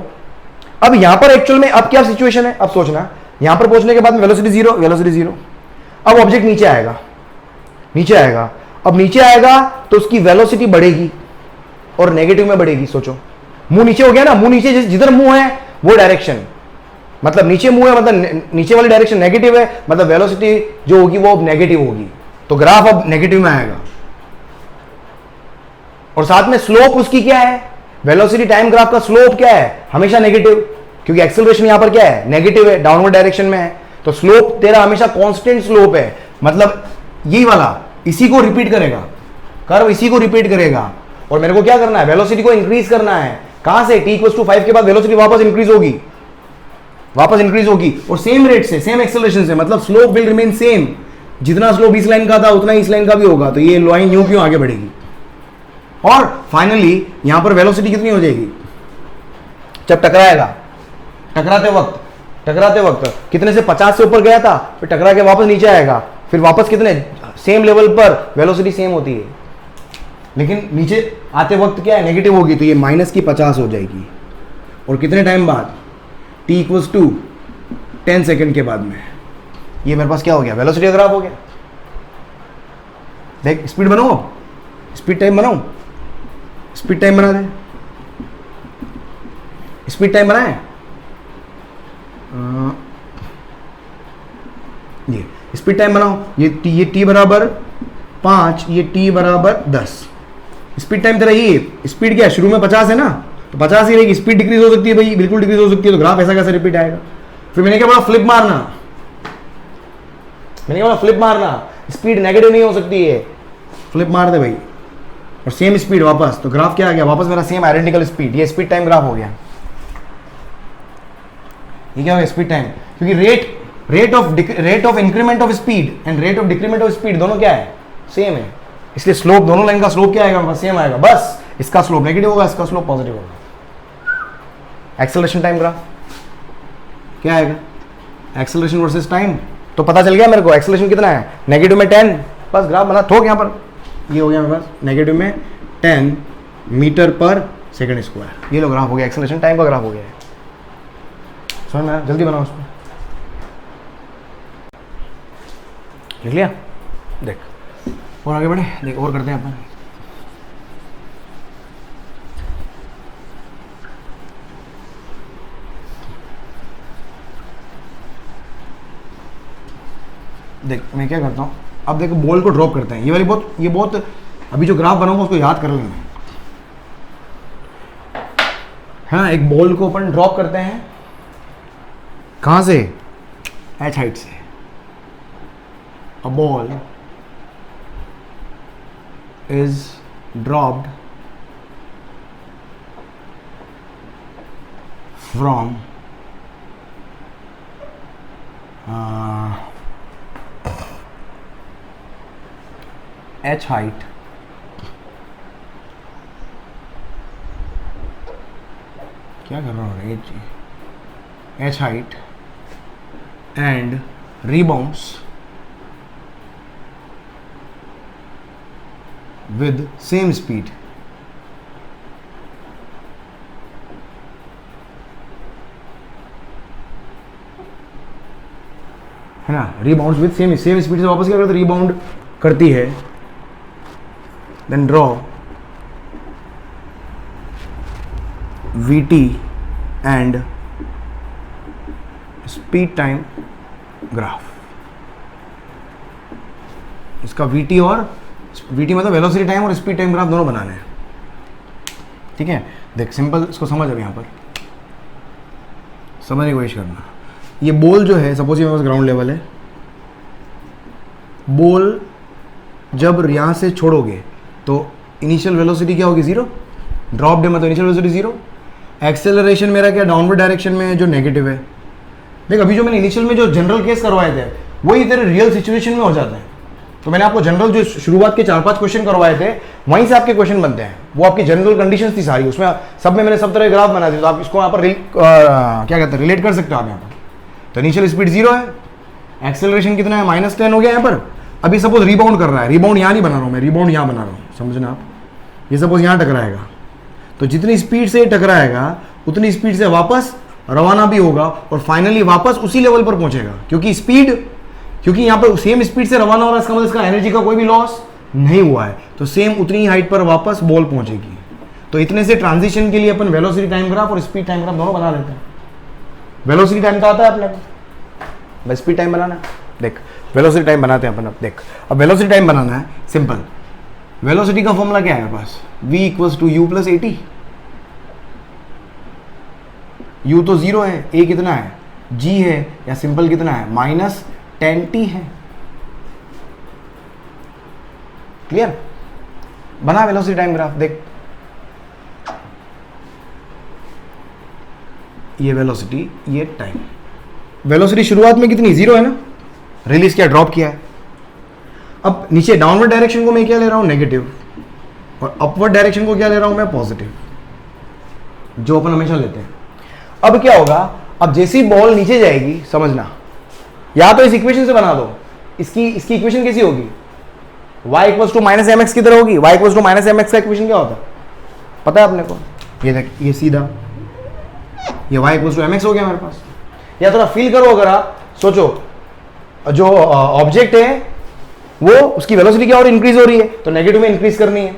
अब यहां पर एक्चुअल में अब क्या सिचुएशन है? अब सोचना, यहां पर पहुंचने के बाद में वेलोसिटी 0, वेलोसिटी 0। अब ऑब्जेक्ट नीचे आएगा, नीचे आएगा। अब नीचे आएगा तो उसकी वेलोसिटी बढ़ेगी और नेगेटिव में बढ़ेगी। सोचो, मुंह नीचे हो गया ना, मुंह नीचे, जिधर मुंह है वो डायरेक्शन, मतलब नीचे मुंह है, मतलब नीचे वाली डायरेक्शन नेगेटिव है, मतलब वेलोसिटी जो होगी वो अब नेगेटिव होगी। तो ग्राफ अब नेगेटिव में आएगा। और साथ में स्लोप उसकी क्या है? वेलोसिटी टाइम ग्राफ का स्लोप क्या है? हमेशा नेगेटिव, क्योंकि एक्सेलरेशन यहां पर क्या है? नेगेटिव है, डाउनवर्ड डायरेक्शन में है। तो स्लोप तेरा हमेशा कांस्टेंट स्लोप है, मतलब यही वाला इसी को रिपीट करेगा, कर्व इसी को रिपीट करेगा। और मेरे को क्या करना है? वेलोसिटी को इंक्रीज करना है। कहां से? t इक्वल्स टू 5 के बाद वेलोसिटी वापस इंक्रीज होगी, वापस इंक्रीज होगी, और सेम रेट से, सेम एक्सेलरेशन से, मतलब स्लोप विल रिमेन सेम। जितना स्लोप इस लाइन का था उतना इस लाइन का भी होगा। तो ये लाइन यूं क्यों आगे बढ़ेगी? और फाइनली यहां पर वेलोसिटी कितनी हो जाएगी जब टकराएगा? टकराते वक्त कितने से? 50 से ऊपर गया था, फिर टकरा के वापस नीचे आएगा, फिर वापस कितने? सेम लेवल पर वेलोसिटी सेम होती है, लेकिन नीचे आते वक्त क्या है? नेगेटिव होगी। तो ये माइनस की 50 हो जाएगी। और कितने टाइम बाद? t इक्वल्स टू 10 सेकंड के बाद में ये मेरे पास क्या हो गया? वेलोसिटी ग्राफ हो गया। देख स्पीड बनाओ, स्पीड टाइम बनाओ, स्पीड टाइम बना दे, स्पीड टाइम बनाए। ये स्पीड टाइम बनाओ, ये t बराबर 5, ये t बराबर 10। स्पीड टाइम तेरा ये स्पीड क्या है? शुरू में 50 है ना, तो 50 ही रहेगी। स्पीड डिक्रीज हो सकती है भाई, बिल्कुल डिक्रीज हो सकती है। तो ग्राफ ऐसा कैसे रिपीट आएगा? फिर मैंने क्या बोला? फ्लिप मारना। मैंने क्या बोला? फ्लिप मारना। स्पीड नेगेटिव नहीं हो सकती है, फ्लिप मार दे भाई, और सेम स्पीड वापस। तो ग्राफ क्या आ गया? वापस मेरा सेम आइडेंटिकल स्पीड। ये स्पीड टाइम ग्राफ हो गया। ये क्या हो गया? स्पीड टाइम, क्योंकि rate of increment of speed and rate of decrement of speed दोनों क्या है? सेम है। इसलिए स्लोप, दोनों लाइन का स्लोप क्या आएगा? सेम आएगा। बस इसका स्लोप नेगेटिव होगा, इसका स्लोप पॉजिटिव होगा। एक्सेलरेशन टाइम ग्राफ क्या आएगा? Acceleration versus time. तो पता चल गया मेरे को एक्सेलरेशन कितना है? नेगेटिव में 10। बस ग्राफ बना, थोक यहां पर ये हो गया मेरे पास, नेगेटिव में 10 मीटर पर सेकंड स्क्वायर। ये लो ग्राफ हो गया, एक्सेलरेशन टाइम का ग्राफ हो गया है। समझ में आया? जल्दी बनाओ उसको, लिख लिया? देख और आगे बढ़े, देख और करते हैं अपन। देख मैं क्या करता हूँ, अब देखो बॉल को ड्रॉप करते हैं। ये बहुत अभी जो ग्राफ बनाऊंगा उसको याद कर लेना है ना। एक बॉल को अपन ड्रॉप करते हैं, कहाँ से? एच हाइट से। A ball is dropped from h height क्या कर रहा हूँ? h height and rebounds with same speed. है ना, रीबाउंड विथ सेम स्पीड से वापस क्या करती है, रीबाउंड करती है। Then draw VT and speed time graph. इसका VT मतलब वेलोसिटी टाइम और स्पीड टाइम ग्राफ दोनों बनाने हैं। ठीक है, देख सिंपल, इसको समझ अब यहाँ पर समझने की कोशिश करना। ये बॉल जो है, सपोज ये मेरे पास ग्राउंड लेवल है, बॉल जब यहाँ से छोड़ोगे तो इनिशियल वेलोसिटी क्या होगी, 0। ड्रॉप डे मतलब इनिशियल वेलोसिटी 0। एक्सेलरेशन मेरा क्या डाउनवर्ड डायरेक्शन में है जो नेगेटिव है। देख अभी जो मैंने इनिशियल में जो जनरल केस करवाए थे वही तेरे रियल सिचुएशन में हो जाते हैं। तो मैंने आपको जनरल जो शुरुआत के 4-5 क्वेश्चन करवाए थे वहीं से आपके क्वेश्चन बनते हैं। वो आपकी जनरल कंडीशंस थी सारी, उसमें सब में मैंने सब तरह के ग्राफ बनाए थे। तो आप इसको यहाँ पर क्या कहते हैं, रिलेट कर सकते हो आप यहाँ पर। तो इनिशियल स्पीड 0 है, एक्सेलरेशन कितना है, -10 हो गया यहाँ पर। अभी सपोज रिबाउंड कर रहा है, रिबाउंड यहाँ नहीं बना रहा हूँ मैं, रिबाउंड यहाँ बना रहा हूँ, समझना आप। ये सपोज यहाँ टकराएगा तो जितनी स्पीड से टकराएगा उतनी स्पीड से वापस रवाना भी होगा और फाइनली वापस उसी लेवल पर पहुंचेगा। क्योंकि यहाँ पर सेम स्पीड से रवाना हो रहा है, इसका मतलब इसका एनर्जी का कोई भी लॉस नहीं हुआ है, तो सेम उतनी ही हाइट पर वापस बॉल पहुंचेगी। तो इतने से ट्रांजिशन के लिए अपन वेलोसिटी टाइम ग्राफ और स्पीड टाइम ग्राफ दोनों बना लेते हैं। वेलोसिटी टाइम का आता है अपने को, स्पीड टाइम बनाना है। देख वेलोसिटी टाइम बनाते हैं अपन। अब देख, अब वेलोसिटी टाइम बनाना है, सिंपल। वेलोसिटी का फॉर्मूला क्या है मेरे पास, v = u + at। u तो 0 है, a कितना है, g है, या सिंपल कितना है, -10t है। क्लियर? बना वेलोसिटी टाइम ग्राफ। देख ये वेलोसिटी, ये टाइम। वेलोसिटी शुरुआत में कितनी, 0 है ना, रिलीज किया, ड्रॉप किया है। अब नीचे डाउनवर्ड डायरेक्शन को मैं क्या ले रहा हूं, नेगेटिव, और अपवर्ड डायरेक्शन को क्या ले रहा हूं मैं, पॉजिटिव, जो अपन हमेशा लेते हैं। अब क्या होगा, अब जैसी बॉल नीचे जाएगी, समझना, या तो इस इक्वेशन से बना दो, इसकी इक्वेशन कैसी होगी, y = -mx की तरह होगी। y = -mx का इक्वेशन क्या होता है पता है अपने को, ये देख, ये सीधा, ये y = mx हो गया मेरे पास। या थोड़ा फील करो, अगर आप सोचो, जो ऑब्जेक्ट है वो उसकी वेलोसिटी क्या हो रही है, इंक्रीज हो रही है, तो नेगेटिव में इंक्रीज करनी है।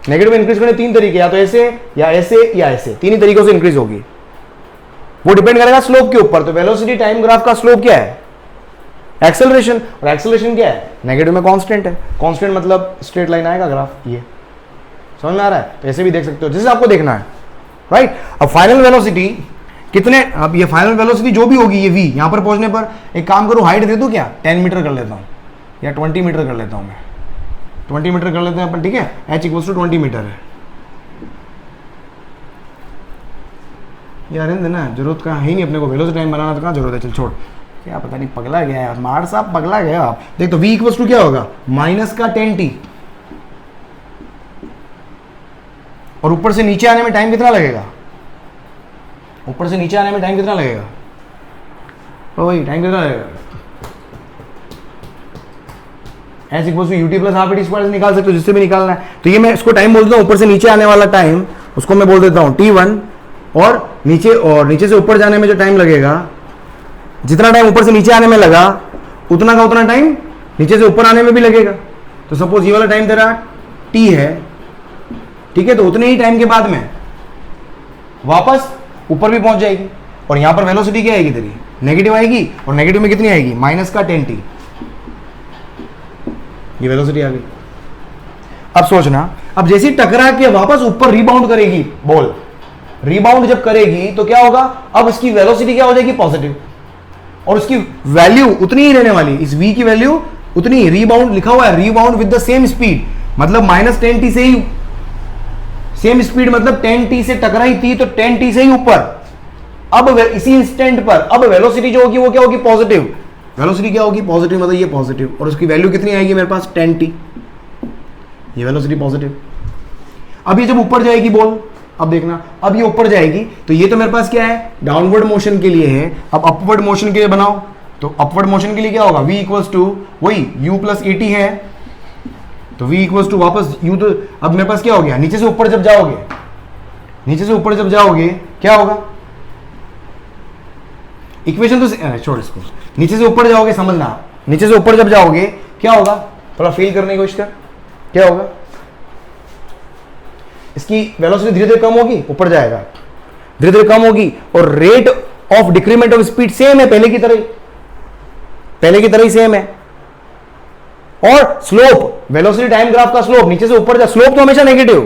नेगेटिव में इंक्रीज करने 3 तरीके, या तो ऐसे या ऐसे या ऐसे, 3 ही तरीकों से इंक्रीज होगी। वो डिपेंड करेगा स्लोप के ऊपर। तो वेलोसिटी टाइम ग्राफ का स्लोप क्या है, एक्सेलरेशन, और एक्सेलरेशन क्या है, नेगेटिव में कांस्टेंट है। कांस्टेंट मतलब स्ट्रेट लाइन आएगा ग्राफ, ये समझ में आ रहा है। तो ऐसे भी देख सकते हो, जैसे आपको देखना है, राइट। अब फाइनल वेलोसिटी कितने, अब ये फाइनल वेलोसिटी जो भी होगी, ये v, यहां पर पहुंचने पर एक काम करूं, हाइट दे दूं क्या, 10 मीटर कर लेता हूं, या 20 मीटर कर लेता हूं मैं, 20 मीटर कर लेते हैं अपन, ठीक है। h = 20 मीटर है। यार ना जरूरत कहाँ है नहीं अपने को, वेलोसिटी टाइम बनाना तो कहाँ जरूरत है, चल छोड़, क्या पता नहीं पगला गया है मार साहब, पगला गया आप। देख तो v = क्या होगा, -10t, और ऊपर से नीचे आने में टाइम कितना लगेगा, ऊपर से नीचे आने में टाइम कितना लगेगा, तो वही टाइम कितना लगेगा, h = ut + ½ से निकाल सकते हो, जिससे भी निकालना है। तो ये मैं इसको टाइम बोल देता हूँ, ऊपर से नीचे आने वाला टाइम उसको मैं बोल देता हूँ t1, और नीचे से ऊपर जाने में जो टाइम लगेगा, जितना टाइम ऊपर से नीचे आने में लगा उतना का उतना टाइम नीचे से ऊपर आने में भी लगेगा। तो सपोज ये वाला टाइम तेरा t है, ठीक है, तो उतने ही टाइम के बाद में वापस ऊपर भी पहुंच जाएगी। और यहां पर वेलोसिटी क्या आएगी तेरी, नेगेटिव आएगी, और नेगेटिव में कितनी आएगी, -10t, ये वेलोसिटी आ गई। अब सोचना, अब जैसे टकरा के वापस ऊपर रिबाउंड करेगी बॉल, रिबाउंड जब करेगी तो क्या होगा, अब इसकी वेलोसिटी क्या हो जाएगी, पॉजिटिव, और उसकी वैल्यू उतनी ही रहने वाली, इस v की वैल्यू उतनी। रिबाउंड लिखा हुआ है, rebound with the same speed, मतलब -10t से ही, सेम स्पीड मतलब 10t से टकराई थी तो 10t से ही ऊपर। अब इसी इंस्टेंट पर अब वेलोसिटी जो होगी वो क्या होगी, पॉजिटिव। वेलोसिटी क्या होगी, पॉजिटिव, मतलब ये पॉजिटिव, और उसकी वैल्यू कितनी आएगी मेरे पास, 10t, ये वेलोसिटी पॉजिटिव। अब ये जब ऊपर जाएगी बॉल, अब देखना, अब ये ऊपर जाएगी तो ये तो मेरे पास क्या है, डाउनवर्ड मोशन के लिए है। अब अपवर्ड मोशन के लिए बनाओ, तो अपवर्ड मोशन के लिए क्या होगा, v = वही u + at है, तो v = वापस u, तो अब मेरे पास क्या हो गया, नीचे से ऊपर जब जाओगे, नीचे से ऊपर जब जाओगे क्या होगा, इक्वेशन तो छोड़ इसको, नीचे से ऊपर जाओगे, समझना, नीचे से ऊपर जब जाओगे क्या होगा, थोड़ा फील करने की कोशिश कर, क्या होगा, इसकी वेलोसिटी धीरे धीरे कम होगी, ऊपर जाएगा, धीरे धीरे कम होगी, और rate of decrement of speed same है, पहले की तरह ही सेम है। और स्लोप, वेलोसिटी टाइम ग्राफ का स्लोप नीचे से ऊपर जा, स्लोप तो हमेशा नेगेटिव,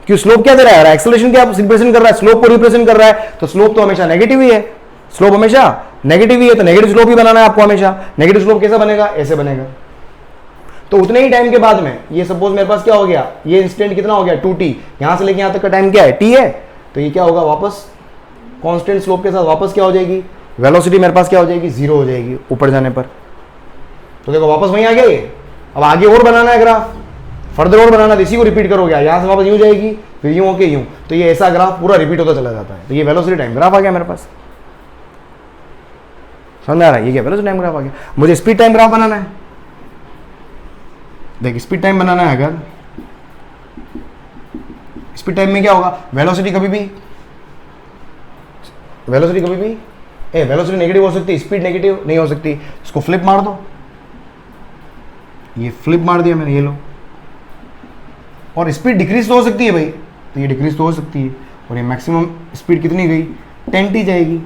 क्यों, स्लोप क्या दे रहा है, एक्सेलरेशन क्या रिप्रेजेंट कर रहा है, स्लोप को रिप्रेजेंट कर रहा है, तो स्लोप तो हमेशा नेगेटिव ही है, स्लोप हमेशा नेगेटिव ही है, तो नेगेटिव स्लोप ही बनाना है आपको हमेशा। नेगेटिव स्लोप कैसा बनेगा, ऐसे बनेगा। तो उतने ही टाइम के बाद में ये सपोज मेरे पास क्या हो गया, ये इंस्टेंट कितना हो गया 2t, यहां से लेके यहां तक का टाइम क्या है, t है, तो ये क्या होगा, वापस कांस्टेंट स्लोप के साथ वापस क्या हो जाएगी, वेलोसिटी मेरे पास क्या हो जाएगी, 0 हो जाएगी ऊपर जाने पर। तो देखो वापस वहीं आ गया ये, अब आगे और बनाना है ग्राफ, फर्दर और बनाना है, इसी को रिपीट करोगे, यहां से वापस यूं जाएगी, फिर यूं होके यूं, तो ये ऐसा ग्राफ पूरा रिपीट होता चला जाता है। तो ये वेलोसिटी टाइम ग्राफ आ गया मेरे पास, समझ में आ रहा है, ये क्या वेलोसिटी टाइम ग्राफ आ गया। मुझे स्पीड टाइम ग्राफ बनाना है, देख स्पीड टाइम बनाना है, अगर स्पीड टाइम में क्या होगा, वेलोसिटी कभी भी वेलोसिटी नेगेटिव हो सकती है, स्पीड नेगेटिव नहीं हो सकती, इसको फ्लिप मार दो, ये फ्लिप मार दिया मैंने, ये लो, और स्पीड डिक्रीज तो हो सकती है भाई, तो ये डिक्रीज तो हो सकती है, और ये मैक्सिमम स्पीड कितनी गई, 10t जाएगी,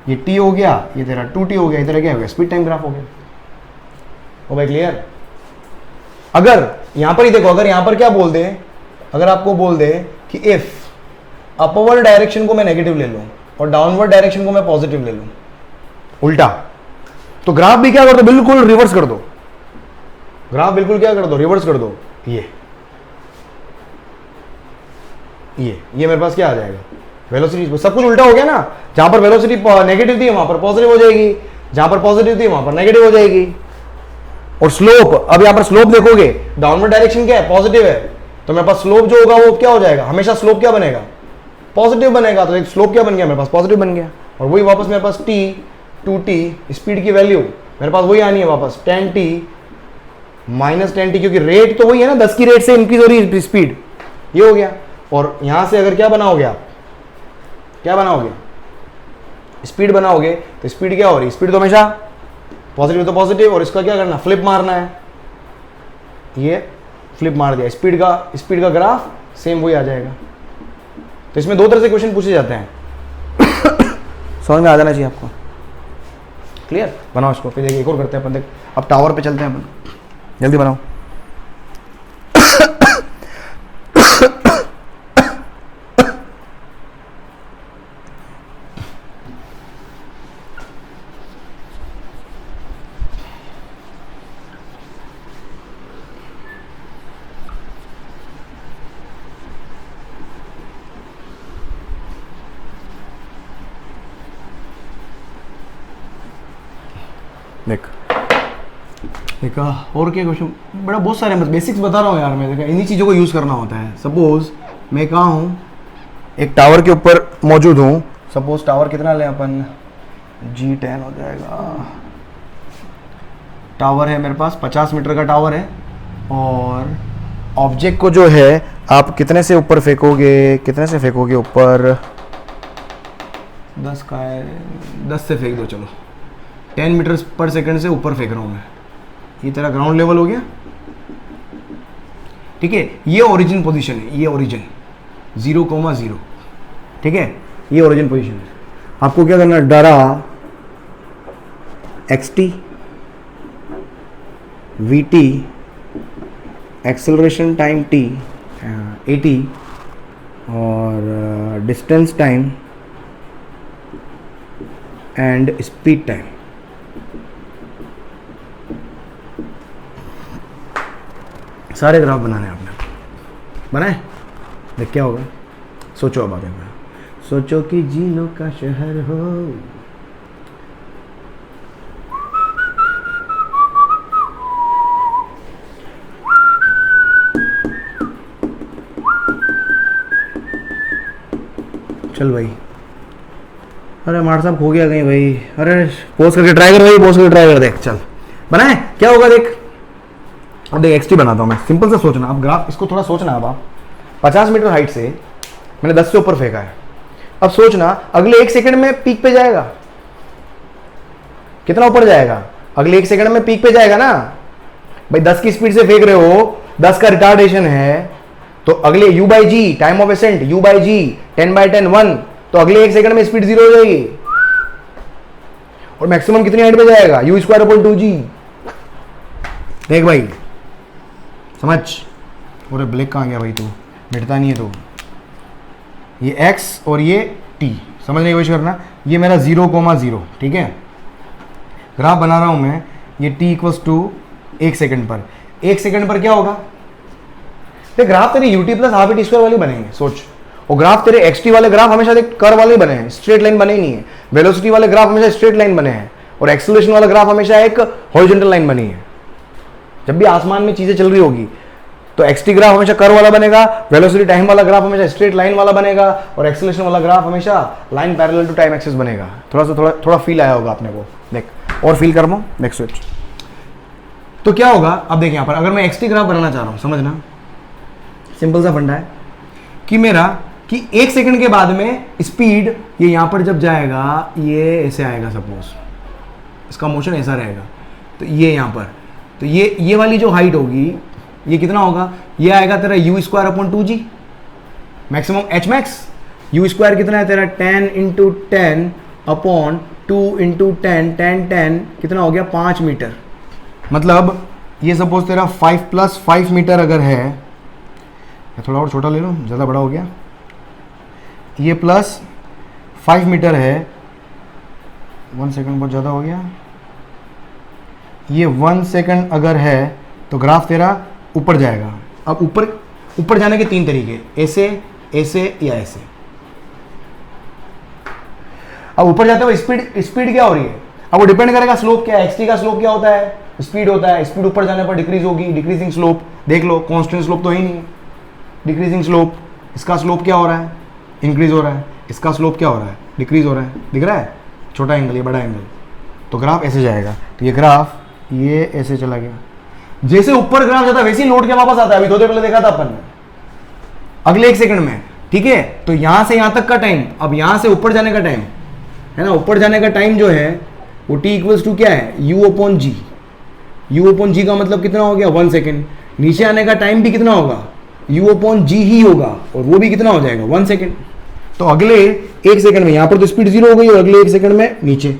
ये t हो गया, ये तेरा 2t हो गया, इधर क्या हो गया, स्पीड टाइम ग्राफ हो गया। ओ भाई क्लियर। अगर यहां पर ही देखो, अगर यहां पर क्या बोल दे, अगर आपको बोल दे कि इफ अपवर्ड डायरेक्शन को मैं नेगेटिव ले लूं और डाउनवर्ड डायरेक्शन को मैं पॉजिटिव ले लूं, उल्टा, तो ग्राफ भी क्या कर दो, बिल्कुल रिवर्स कर दो, ग्राफ बिल्कुल क्या कर दो, रिवर्स कर दो, ये मेरे पास क्या आ जाएगा, वेलोसिटी, सब कुछ उल्टा हो गया ना, जहां पर वेलोसिटी नेगेटिव थी वहां पर पॉजिटिव हो जाएगी, जहां पर पॉजिटिव थी वहां पर नेगेटिव हो जाएगी। और स्लोप, अब यहां पर स्लोप देखोगे, डाउनवर्ड डायरेक्शन क्या है, पॉजिटिव है, तो मेरे पास स्लोप जो होगा वो क्या हो जाएगा, हमेशा स्लोप क्या बनेगा, पॉजिटिव बनेगा, तो एक स्लोप क्या बन गया मेरे पास, पॉजिटिव बन गया। और वही वापस मेरे पास t 2t स्पीड की वैल्यू मेरे पास वही आनी है वापस, 10t माइनस 10t, क्योंकि रेट तो वही है ना, 10 की रेट से इंक्रीज हो रही है स्पीड, ये हो गया। और यहां से अगर क्या बनाओगे आप, क्या बनाओगे, स्पीड बनाओगे, तो स्पीड क्या हो रही है, स्पीड तो हमेशा पॉजिटिव तो पॉजिटिव, और इसका क्या करना, फ्लिप मारना है, ये फ्लिप मार दिया, स्पीड का ग्राफ सेम वही आ जाएगा। तो इसमें दो तरह से क्वेश्चन पूछे जाते हैं समझ में आ जाना चाहिए आपको, क्लियर। बनाओ इसको, फिर एक और करते हैं अपन, देख अब टावर पे चलते हैं अपन, जल्दी बनाओ। देखा और क्या क्वेश्चन, बड़ा बहुत सारे, बस बेसिक्स बता रहा हूँ यार मैं, देखा इन्हीं चीज़ों को यूज़ करना होता है। सपोज मैं कहाँ हूँ, एक टावर के ऊपर मौजूद हूँ, सपोज टावर कितना लें अपन, G10 हो जाएगा, टावर है मेरे पास 50 मीटर का टावर है, और ऑब्जेक्ट को जो है आप कितने से ऊपर फेंकोगे, कितने से फेंकोगे ऊपर, 10 का है, 10 से फेंक दो, चलो 10 मीटर पर सेकंड से ऊपर फेंक रहा हूँ मैं, ये तेरा ग्राउंड लेवल हो गया, ठीक है। ये ओरिजिन पोजीशन है, ये ओरिजिन 0,0, ठीक है, ये ओरिजिन पोजीशन है। आपको क्या करना, डरा xt vt acceleration time t 80 और distance time and speed time, सारे ग्राफ बनाने आपने, बनाए, देख क्या होगा, सोचो अब आगे में, सोचो कि जीनों का शहर हो, चल भाई, अरे मार साहब खो गया कहीं भाई, अरे पोज करके ट्राई कर भाई, पोज करके ट्राई कर, देख चल बनाए क्या होगा, देख अब देख एक्सटी बनाता हूँ मैं, सिंपल से सोचना, अब ग्राफ इसको थोड़ा सोचना, अब आप 50 मीटर हाइट से मैंने 10 से ऊपर फेंका है, अब सोचना अगले 1 सेकंड में पीक पे जाएगा, कितना ऊपर जाएगा? अगले 1 सेकंड में पीक पे जाएगा ना भाई। 10 की स्पीड से फेंक रहे हो, 10 का रिटार्डेशन है, तो अगले u by g, time of ascent u by g, 10/10 1, तो अगले 1 सेकंड में स्पीड 0 हो जाएगी। और मैक्सिमम कितनी हाइट पे जाएगा? u square upon 2g। देख भाई समझ। और ब्लैक कहाँ गया भाई? तू मिटता नहीं है तो। ये x और ये t समझने की कोशिश करना। ये मेरा 0,0, ठीक है। ग्राफ बना रहा हूं मैं, ये t इक्वल्स टू 1 सेकंड पर। 1 सेकंड पर क्या होगा? तो ग्राफ तेरे ut plus half t square वाले बनेंगे, सोच। और ग्राफ तेरे xt वाले ग्राफ हमेशा देख कर वाले बने हैं, स्ट्रेट लाइन बने ही नहीं है। वेलोसिटी वाले ग्राफ हमेशा स्ट्रेट लाइन बने हैं, और एक्सेलरेशन वाला ग्राफ हमेशा एक हॉरिजॉन्टल लाइन बनी है। जब भी आसमान में चीजें चल रही होगी तो xt ग्राफ हमेशा कर्व वाला बनेगा, वेलोसिटी टाइम वाला ग्राफ हमेशा स्ट्रेट लाइन वाला बनेगा, और एक्सेलरेशन वाला ग्राफ हमेशा line parallel to time axis बनेगा। थोड़ा फील आया होगा आपने को। देख और फील कर लो, देख स्विच। तो क्या होगा अब देख, यहां पर अगर मैं xt ग्राफ बनाना चाह रहा हूं, समझना सिंपल सा फंडा है कि मेरा कि 1 सेकंड के बाद में स्पीड ये यहां पर जब जाएगा ये ऐसे आएगा, सपोज इसका मोशन ऐसा रहेगा, तो ये यहां पर, तो ये वाली जो हाइट होगी ये कितना होगा? ये आएगा तेरा u square upon 2g maximum h max. u square कितना है तेरा? 10 इंटू 10 अपॉन 2 इंटू 10, 10 कितना हो गया? 5 मीटर। मतलब ये सपोज तेरा 5 + 5 मीटर अगर है, थोड़ा और छोटा ले लो, ज़्यादा बड़ा हो गया। ये प्लस 5 मीटर है, 1 सेकंड बहुत ज़्यादा हो गया। ये 1 सेकंड अगर है तो ग्राफ तेरा ऊपर जाएगा। अब ऊपर जाने के 3 तरीके, ऐसे, ऐसे या ऐसे। अब ऊपर जाते हुए स्पीड क्या हो रही है? अब वो डिपेंड करेगा स्लोप क्या है। xt का स्लोप क्या होता है? स्पीड होता है। स्पीड ऊपर जाने पर डिक्रीज होगी, डिक्रीजिंग स्लोप। देख लो कांस्टेंट स्लोप तो ही नहीं है, डिक्रीजिंग स्लोप। इसका स्लोप क्या हो रहा है? इंक्रीज हो रहा है। इसका स्लोप क्या हो रहा है? डिक्रीज हो रहा है। दिख रहा है? छोटा एंगल, ये बड़ा एंगल, तो ग्राफ ऐसे जाएगा। तो ये ग्राफ ये ऐसे चला गया। जैसे ऊपर ग्राफ जाता है वैसे ही लौट के वापस आता है। अभी थोड़ी देर पहले देखा था अपन ने, अगले 1 सेकंड में, ठीक है। तो यहां से यहां तक का टाइम, अब यहां से ऊपर जाने का टाइम है ना, ऊपर जाने का टाइम जो है वो t इक्वल्स टू क्या है? u अपॉन जी। u अपॉन जी का मतलब कितना हो गया? 1 सेकंड। नीचे आने का टाइम भी कितना होगा? u अपॉन जी ही होगा, और वो भी कितना हो जाएगा? 1 सेकंड। तो अगले 1 सेकंड में यहां पर तो स्पीड 0 हो गई, और अगले 1 सेकंड में नीचे,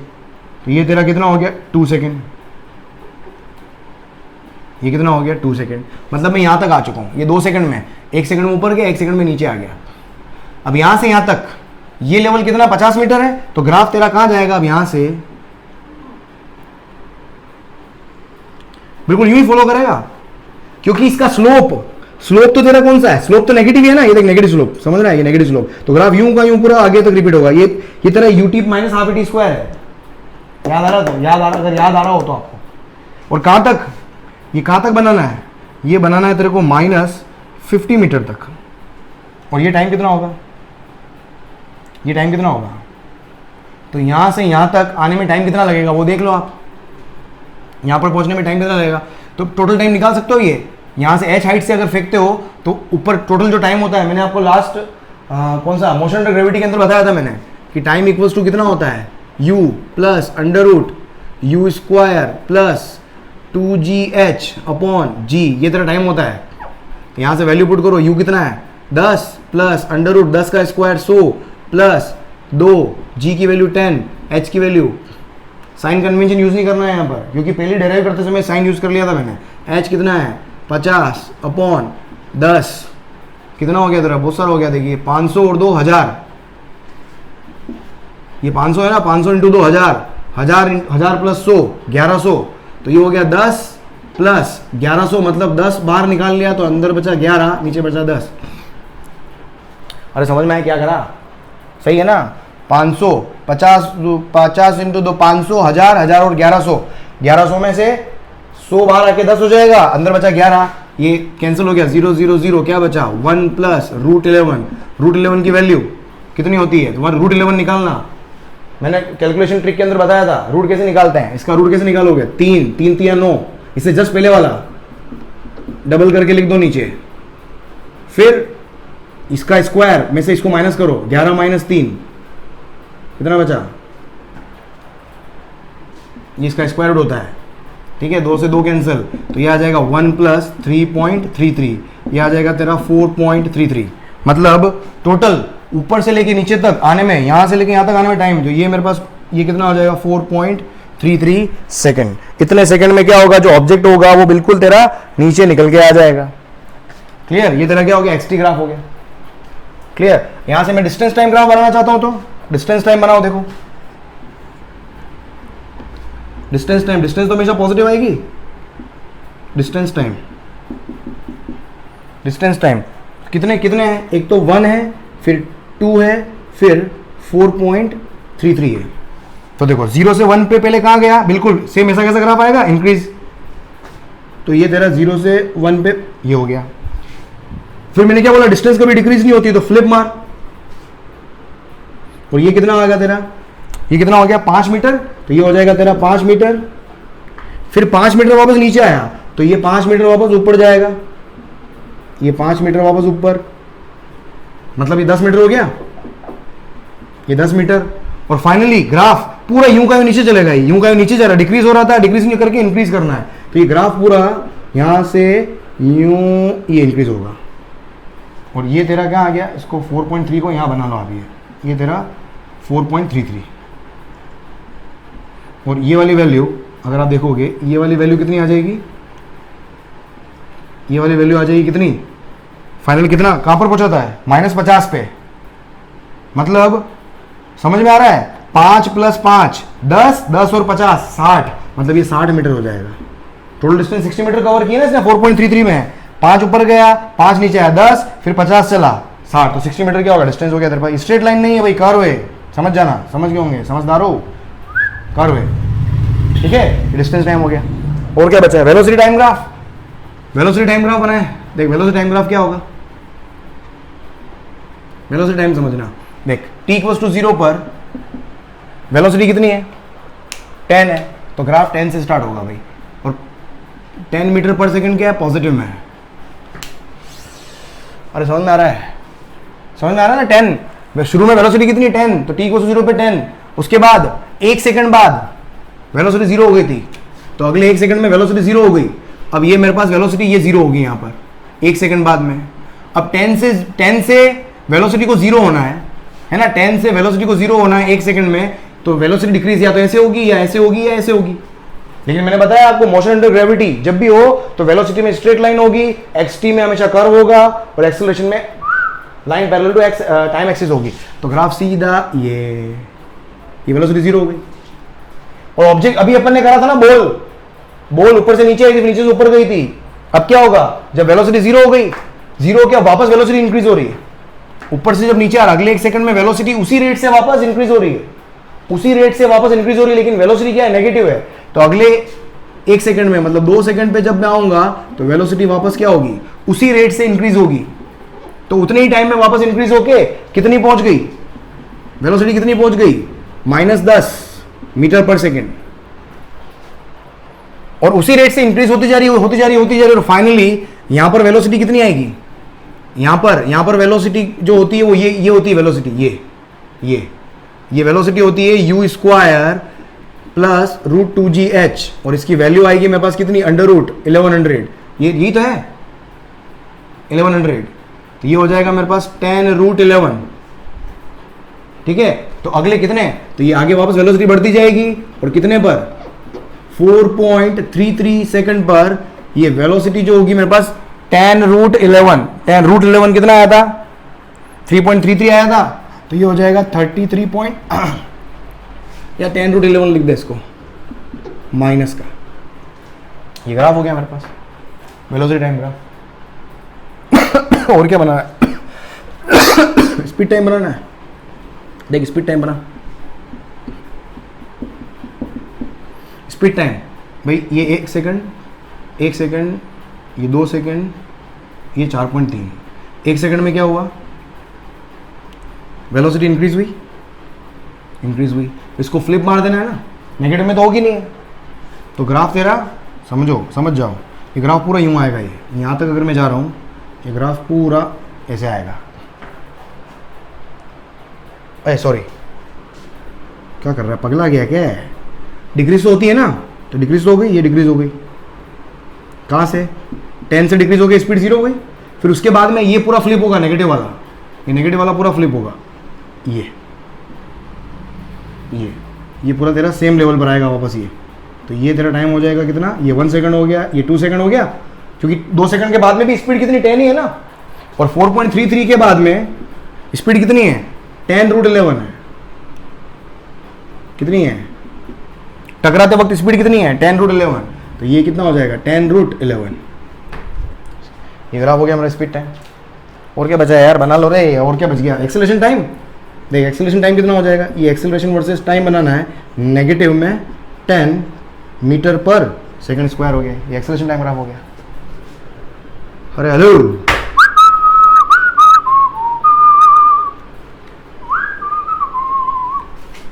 तो ये तेरा कितना हो गया? 2 सेकंड। ये कितना हो गया? 2 सेकंड। मतलब मैं यहां तक आ चुका हूं। ये 2 सेकंड में, 1 सेकंड में ऊपर गया, 1 सेकंड में नीचे आ गया। अब यहां से यहां तक ये लेवल कितना? 50 मीटर है। तो ग्राफ तेरा कहां जाएगा? अब यहां से बिल्कुल यूं ही फॉलो करेगा, क्योंकि इसका स्लोप तो तेरा कौन सा है? स्लोप तो नेगेटिव है ना। ये देख नेगेटिव स्लोप, समझ रहा है? ये नेगेटिव स्लोप, तो ग्राफ यूं का यूं पूरा आगे तक रिपीट होगा। ये तेरा ut minus half t square है। याद आ रहा? तो अगर याद आ रहा हो तो आपको। और कहां तक? ये कहां तक बनाना है? ये बनाना है तेरे को -50 मीटर तक। और ये टाइम कितना होगा? ये टाइम कितना होगा? तो यहां से यहां तक आने में टाइम कितना लगेगा वो देख लो आप। यहां पर पहुंचने में टाइम कितना लगेगा? तो टोटल टाइम निकाल सकते हो। ये यहां से h हाइट से अगर फेंकते हो तो ऊपर टोटल जो टाइम होता है, मैंने आपको लास्ट कौन सा मोशन अंडर ग्रेविटी के अंदर बताया था मैंने, कि टाइम इक्वल्स टू कितना होता है? u plus √u square plus 2gh upon g। ये तेरा टाइम होता है। यहां से वैल्यू पुट करो। u कितना है? 10 प्लस √10 का स्क्वायर 100 प्लस 2, g की वैल्यू 10, h की वैल्यू, साइन कन्वेंशन यूज नहीं करना है यहाँ पर, क्योंकि पहले डेराइव करते समय साइन यूज कर लिया था मैंने। h कितना है? 50 अपॉन 10 कितना हो गया तेरा? बहुत सारा हो गया। देखिए 500 और 2 1000। ये 500 है ना, 500 इंटू 2 1000, 1000 प्लस 100 1100। तो ये हो गया 10 प्लस 1100, मतलब 10 बाहर निकाल लिया तो अंदर बचा 11, नीचे बचा 10। अरे समझ में आया क्या करा? सही है ना? 500 50 इंटू 2 500, 1000 और 1100। 1100 में से 100 बाहर आके 10 हो जाएगा, अंदर बचा 11। ये कैंसिल हो गया, 0 0 0। क्या बचा? 1 प्लस √11। √11 की वैल्यू कितनी होती है? तुम्हारा √11 निकालना मैंने कैलकुलेशन ट्रिक के अंदर बताया था। रूट कैसे निकालते हैं? इसका रूट कैसे निकालोगे? 3 3 3 9। इससे जस्ट पहले वाला डबल करके लिख दो नीचे, फिर इसका स्क्वायर में से इसको माइनस करो। 11 - 3 कितना बचा? ये इसका स्क्वायर रूट होता है, ठीक है, 2 से 2 कैंसिल, तो ये आ जाएगा 1 प्लस 3.33, ये आ जाएगा तेरा 4.33। मतलब टोटल ऊपर से लेके नीचे तक आने में, यहाँ से लेके यहाँ तक आने में टाइम जो ये मेरे पास ये कितना हो जाएगा 4.33 सेकंड। इतने सेकंड में क्या होगा, जो ऑब्जेक्ट होगा वो बिल्कुल तेरा नीचे निकल के आ जाएगा। क्लियर? ये तेरा क्या हो गया, एक्सटी ग्राफ हो गया। क्लियर? यहां से मैं डिस्टेंस टाइम ग्राफ बनाना चाहता हूं तो डिस्टेंस टाइम बनाओ। देखो डिस्टेंस टाइम, डिस्टेंस तो हमेशा पॉजिटिव आएगी। डिस्टेंस टाइम, डिस्टेंस टाइम कितने कितने हैं, एक तो 1 है, फिर 2 है, फिर 4.33 है। तो देखो 0 से 1 पे पहले कहां गया, बिल्कुल सेम ऐसा कैसा ग्राफ आएगा, इंक्रीज। तो ये तेरा 0 से 1 पे ये हो गया। फिर मैंने क्या बोला, डिस्टेंस कभी डिक्रीज नहीं होती, तो फ्लिप मार। और ये कितना आ गया तेरा, ये कितना हो गया 5 मीटर, तो ये हो जाएगा तेरा 5 मीटर। फिर 5 मीटर वापस नीचे आया, तो ये 5 मीटर वापस ऊपर जाएगा, ये 5 मीटर वापस ऊपर, मतलब ये 10 मीटर हो गया, ये 10 मीटर। और फाइनली ग्राफ पूरा यूं का यूं नीचे चलेगा, यूं का यूं नीचे जा रहा है, डिक्रीज हो रहा था, डिक्रीज नहीं करके इंक्रीज करना है। तो ये ग्राफ पूरा यहां से यूं ये इंक्रीज होगा। और ये तेरा क्या आ गया, इसको 4.3 को यहां बना लो अभी, ये तेरा 4.33। और ये वाली वैल्यू अगर आप देखोगे, ये वाली वैल्यू कितनी आ जाएगी, ये वाली वैल्यू आ जाएगी कितनी, फाइनल कितना कहां पर पहुंचाता है, -50 पे। मतलब समझ में आ रहा है, 5 + 5 10, 10 और 50 60, मतलब ये 60 मीटर हो जाएगा। टोटल डिस्टेंस 60 मीटर कवर किया ना इसने 4.33 में। 5 ऊपर गया, 5 नीचे आया, 10, फिर 50 चला 60, तो 60 मीटर क्या होगा, डिस्टेंस हो गया तेरे पास। स्ट्रेट लाइन नहीं है भाई, कर्व है, समझ जाना, समझ गए होंगे, समझदार हो, कर्व है, ठीक है। डिस्टेंस टाइम हो गया। और क्या बचा है, velocity time graph. Velocity time graph बनाए, देख वेलोसिटी टाइम ग्राफ क्या होगा, वेलोसिटी टाइम समझना। देख t = 0 पर वेलोसिटी कितनी है, 10 है, तो ग्राफ 10 से स्टार्ट होगा भाई। और 10 मीटर पर सेकंड क्या है, पॉजिटिव में है। अरे समझ में आ रहा है, समझ में आ रहा है ना। 10 शुरू में वेलोसिटी कितनी है, 10, तो t = 0 पे 10। उसके बाद 1 सेकंड बाद वेलोसिटी 0 हो गई थी, तो अगले 1 सेकंड में वेलोसिटी 0 हो गई। अब ये मेरे पास वेलोसिटी ये 0 होगी यहाँ पर 1 सेकंड बाद में। अब 10 से वेलोसिटी को 0 होना है ना, 10 से वेलोसिटी को 0 होना है 1 सेकंड में, तो वेलोसिटी डिक्रीज या तो ऐसे होगी या ऐसे होगी या ऐसे होगी। लेकिन मैंने बताया आपको, मोशन अंडर ग्रेविटी जब भी हो तो वेलोसिटी में स्ट्रेट लाइन होगी, एक्सटी में हमेशा कर्व होगा, और एक्सेलरेशन में line parallel to time axis होगी। तो ग्राफ सीधा ये वेलोसिटी 0 हो गई। और ऑब्जेक्ट अभी अपन ने करा था ना, बॉल ऊपर से नीचे आई थी, नीचे से ऊपर गई थी। अब क्या होगा, जब वेलोसिटी 0 हो गई, 0 क्या वापस वेलोसिटी इंक्रीज हो रही है, ऊपर से जब नीचे आ रहा, अगले 1 सेकंड में वेलोसिटी उसी रेट से वापस इंक्रीज हो रही है, उसी रेट से वापस इंक्रीज हो रही है, लेकिन वेलोसिटी क्या है, नेगेटिव है। तो अगले 1 सेकंड में, मतलब 2 सेकंड पे जब मैं आऊंगा, तो वेलोसिटी वापस क्या होगी, उसी रेट से इंक्रीज होगी। तो उतने ही टाइम में वापस इंक्रीज होके कितनी पहुंच गई, वेलोसिटी कितनी पहुंच गई, -10 मीटर पर सेकंड। और उसी रेट से इंक्रीज होती जा रही है, और फाइनली यहां पर वेलोसिटी कितनी आएगी, यहां पर वेलोसिटी जो होती है वो ये होती है वेलोसिटी, ये वेलोसिटी होती है u² + √2gh, और इसकी वैल्यू आएगी मेरे पास कितनी, √1100। यही तो है 1100, तो ये हो जाएगा मेरे पास 10√11, ठीक है। तो अगले कितने, तो ये आगे वापस वेलोसिटी बढ़ती जाएगी, और कितने पर, 4.33 सेकंड पर ये वेलोसिटी जो होगी मेरे पास 10√11, 10√11 कितना आया था, 3.33 आया था, तो ये हो जाएगा 33 या 10√11 लिख दे इसको, माइनस का। ये ग्राफ हो गया मेरे पास, वेलोसिटी टाइम ग्राफ। और क्या बनाना है, स्पीड टाइम बनाना है। देख स्पीड टाइम बना, स्पीड टाइम भाई, ये 1 सेकंड, ये 2 सेकंड, ये 4.3। 1 सेकंड में क्या हुआ, वेलोसिटी इंक्रीज हुई। इसको फ्लिप मार देना है ना, नेगेटिव में तो होगी नहीं है। तो ग्राफ तेरा समझ जाओ, ये ग्राफ पूरा यूं आएगा, ये यहां तक अगर मैं जा रहा हूं, ये ग्राफ पूरा ऐसे आएगा। सॉरी, क्या कर रहा है, पगला गया क्या है, डिक्रीज तो होती है ना, तो डिक्रीज तो हो गई, ये डिक्रीज हो गई। कहाँ से? 10 से डिक्रीज हो गई, स्पीड 0 हो गई। फिर उसके बाद में ये पूरा फ्लिप होगा, नेगेटिव वाला, ये नेगेटिव वाला पूरा फ्लिप होगा, ये पूरा तेरा सेम लेवल पर आएगा वापस ये। तो ये तेरा टाइम हो जाएगा कितना? ये 1 सेकंड हो गया, ये 2 सेकंड हो गया, क्योंकि 2 सेकंड के बाद में भी स्पीड कितनी 10 ही है ना, और 4.33 के बाद में स्पीड कितनी है? 10√11 है। कितनी है? टकराते वक्त स्पीड कितनी है? 10√11। तो ये कितना हो जाएगा? 10√11। ये ग्राफ हो गया हमारा स्पीड टाइम। और क्या बचा है यार? बना लो रे। और क्या बच गया? Acceleration time. देख एक्सेलरेशन टाइम कितना हो जाएगा? ये एक्सेलरेशन वर्सेस टाइम बनाना है, नेगेटिव में 10 मीटर पर सेकंड स्क्वायर हो गया। ये एक्सेलरेशन टाइम ग्राफ हो गया। अरे हेलो,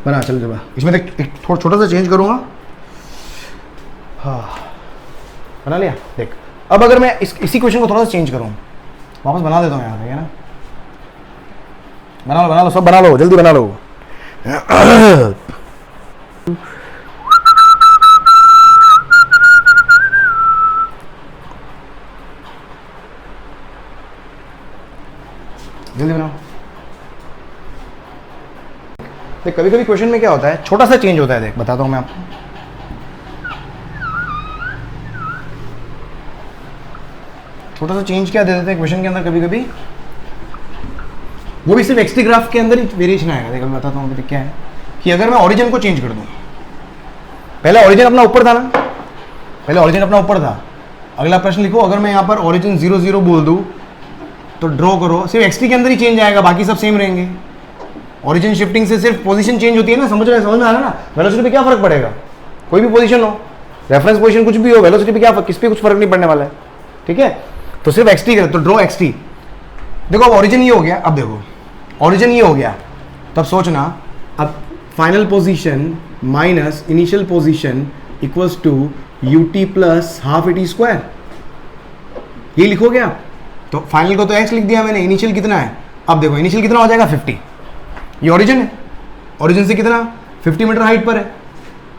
बना चल जब इसमें एक थोड़ा छोटा सा चेंज करूंगा। हाँ बना लिया। देख अब अगर मैं इसी क्वेश्चन को थोड़ा सा चेंज करूं, वापस बना देता हूँ यहाँ पे, है ना? बना लो सब बना लो, जल्दी बना लो। जल्दी बनाओ। देख कभी कभी क्वेश्चन में क्या होता है, छोटा सा चेंज होता है। देख बताता हूँ मैं आपको। छोटा सा चेंज क्या दे देते हैं क्वेश्चन के अंदर कभी कभी, वो भी सिर्फ एक्सटी ग्राफ के अंदर ही वेरिएशन आएगा। देखो मैं बताता हूँ क्या है कि अगर मैं ओरिजिन को चेंज कर दूँ, पहले ओरिजिन अपना ऊपर था ना, पहले ओरिजिन अपना ऊपर था। अगला प्रश्न लिखो, अगर मैं यहाँ पर ओरिजिन 0 0 बोल दूँ तो ड्रॉ करो, सिर्फ एक्सटी के अंदर ही चेंज आएगा, बाकी सब सेम रहेंगे। ओरिजिन शिफ्टिंग से सिर्फ पोजीशन चेंज होती है ना, समझ में आ रहा है ना? वेलोसिटी पे क्या फर्क पड़ेगा? कोई भी पोजीशन हो, रेफरेंस पोजीशन कुछ भी हो, वेलोसिटी पे क्या किस पे कुछ फर्क नहीं पड़ने वाला है। ठीक है, तो सिर्फ एक्सटी करे तो ड्रॉ एक्सटी। देखो अब ओरिजिन ये हो गया, अब देखो ओरिजिन ये हो गया, तब सोचना अब final position minus initial position equals to ut plus half a t square, ये लिखोगे आप। तो फाइनल को तो x लिख दिया मैंने, इनिशियल कितना है? अब देखो इनिशियल कितना हो जाएगा? 50। ये ओरिजिन है, ओरिजिन से कितना? 50 मीटर हाइट पर है।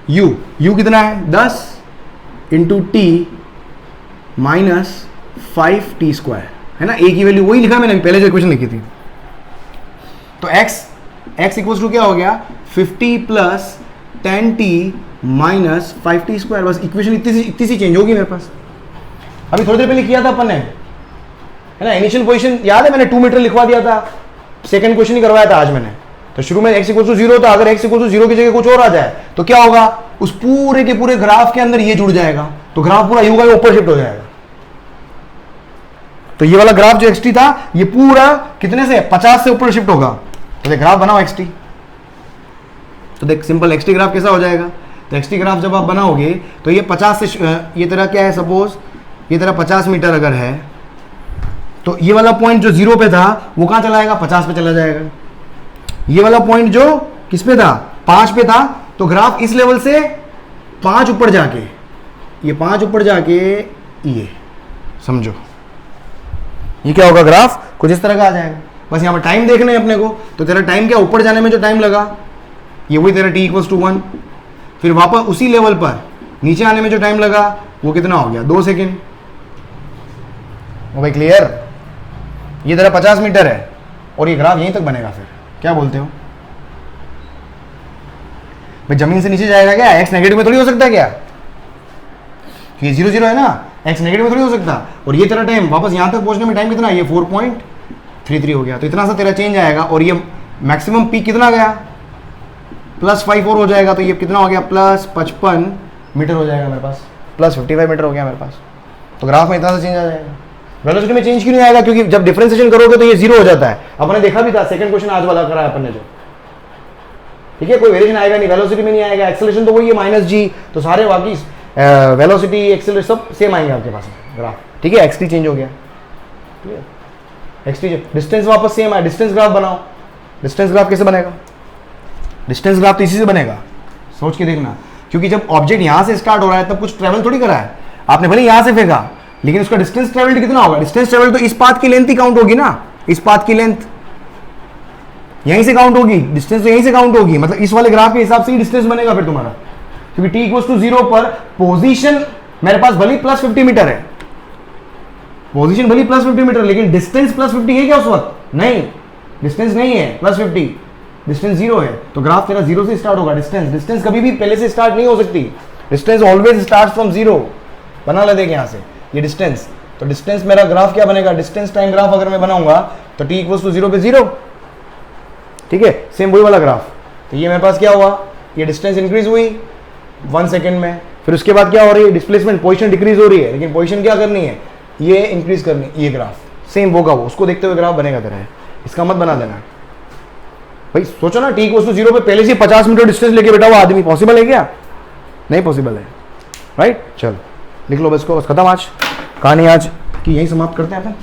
u कितना है? 10 into T minus 5t square, है ना? a की वैल्यू वही लिखा मैंने पहले जो इक्वेशन लिखी थी। तो x इक्वल्स टू क्या हो गया? 50 plus 10t minus 5t square. बस इक्वेशन इतनी सी चेंज होगी मेरे पास। अभी थोड़ी देर पहले किया था अपन ने, है ना? इनिशियल पोजीशन याद है, मैंने 2 मीटर लिखवा दिया था, सेकंड क्वेश्चन ही करवाया था आज मैंने। तो शुरू में x इक्वल्स टू 0 था, अगर x इक्वल्स टू 0 की जगह कुछ और आ जाए तो क्या होगा? उस पूरे के पूरे ग्राफ के अंदर ये जुड़ जाएगा, तो ग्राफ पूरा u का ऊपर शिफ्ट हो जाएगा। तो ये वाला ग्राफ जो xt था, ये पूरा कितने से? 50 से ऊपर शिफ्ट होगा। तो देख ग्राफ बनाओ xt। तो देख सिंपल xt ग्राफ कैसा हो जाएगा? तो xt ग्राफ जब आप बनाओगे तो ये 50 से, ये तेरा क्या है? सपोज ये तेरा 50 मीटर अगर है, तो ये वाला पॉइंट जो 0 पे था वो कहां चला जाएगा? 50 पे चला जाएगा। ये वाला पॉइंट जो किस पे था? 5 पे था। तो ग्राफ इस लेवल से 5 ऊपर जाके, ये 5 ऊपर जाके ये समझो ये क्या होगा? ग्राफ कुछ इस तरह का आ जाएगा। बस यहाँ पर टाइम देखना है अपने को। तो तेरा टाइम क्या? ऊपर जाने में जो टाइम लगा ये वही तेरा t इक्वल्स टू 1। फिर वापस उसी लेवल पर नीचे आने में जो टाइम लगा वो कितना हो गया? 2 सेकेंड। ओ भाई क्लियर? ये तेरा 50 मीटर है और ये ग्राफ यहीं तक बनेगा। फिर क्या बोलते हो भाई? जमीन से नीचे जाएगा क्या? x नेगेटिव में थोड़ी हो सकता है क्या? ये 0 0 है ना, x नेगेटिव में थोड़ी हो सकता। और ये तेरा टाइम वापस यहां तक पहुंचने में टाइम कितना? ये 4.33 हो गया। तो इतना सा तेरा चेंज आएगा। और ये मैक्सिमम पीक कितना गया? प्लस 5 और हो जाएगा। तो ये कितना हो गया? प्लस 55 मीटर हो जाएगा मेरे पास, प्लस 55 मीटर हो गया मेरे पास। तो ग्राफ में इतना सा चेंज आ जाएगा। वेलोसिटी में चेंज क्यों नहीं आएगा? क्योंकि जब डिफरेंशिएशन करोगे तो ये 0 हो जाता है। अपने देखा भी था, सेकंड क्वेश्चन आज वाला करा है अपन ने जो। ठीक है, कोई वेरिएशन आएगा नहीं, वेलोसिटी में नहीं आएगा। एक्सेलरेशन तो वही है -g, तो सारे बाकी वेलोसिटी एक्सेलरेशन सब सेम आएंगे आपके पास ग्राफ। ठीक है, xt चेंज हो गया। xt डिस्टेंस वापस सेम है। डिस्टेंस ग्राफ बनाओ। डिस्टेंस ग्राफ कैसे बनेगा? डिस्टेंस ग्राफ तो इसी से बनेगा, सोच के देखना। क्योंकि जब ऑब्जेक्ट यहां से स्टार्ट हो रहा है तब कुछ ट्रेवल थोड़ी करा है आपने, भले यहां से फेंका, लेकिन उसका डिस्टेंस ट्रेवल्ड कितना होगा? डिस्टेंस ट्रेवल तो इस पाथ की लेंथ ही काउंट होगी ना। इस पाथ की लेंथ यहीं से काउंट होगी, डिस्टेंस तो यहीं से काउंट होगी। मतलब इस वाले ग्राफ के हिसाब से ही डिस्टेंस बनेगा फिर तुम्हारा। क्योंकि t इक्वल टू 0 पर पोजीशन मेरे पास भली प्लस 50 मीटर है, पोजीशन भली प्लस 50 मीटर, लेकिन डिस्टेंस प्लस 50 है क्या उस वक्त? नहीं, डिस्टेंस नहीं है प्लस 50, डिस्टेंस 0 है। तो ग्राफ तेरा 0 से स्टार्ट होगा। डिस्टेंस कभी भी पहले से स्टार्ट नहीं हो सकती, डिस्टेंस ऑलवेज स्टार्ट फ्रॉम 0। बना ले देख यहां से ये डिस्टेंस, तो डिस्टेंस मेरा ग्राफ क्या बनेगा? डिस्टेंस टाइम ग्राफ अगर मैं बनाऊंगा तो t इक्वल टू 0 पे 0, ठीक है, सेम वही वाला ग्राफ। तो ये मेरे पास क्या हुआ, ये डिस्टेंस इंक्रीज हुई 1 सेकेंड में, फिर उसके बाद क्या हो रही है, डिस्प्लेसमेंट, पोजीशन डिक्रीज हो रही है, लेकिन पोजीशन क्या करनी है, ये इंक्रीज करनी, ये ग्राफ सेम होगा, वो उसको देखते हुए ग्राफ बनेगा तेरा, इसका मत बना देना भाई। सोचो ना, t इक्वल टू 0 पे पहले से 50 मीटर डिस्टेंस लेके बैठा हुआ आदमी, पॉसिबल है क्या? नहीं पॉसिबल है, राइट। चलो लिख लो बस इसको, बस खत्म आज कहानी आज की, यही समाप्त करते हैं अपन।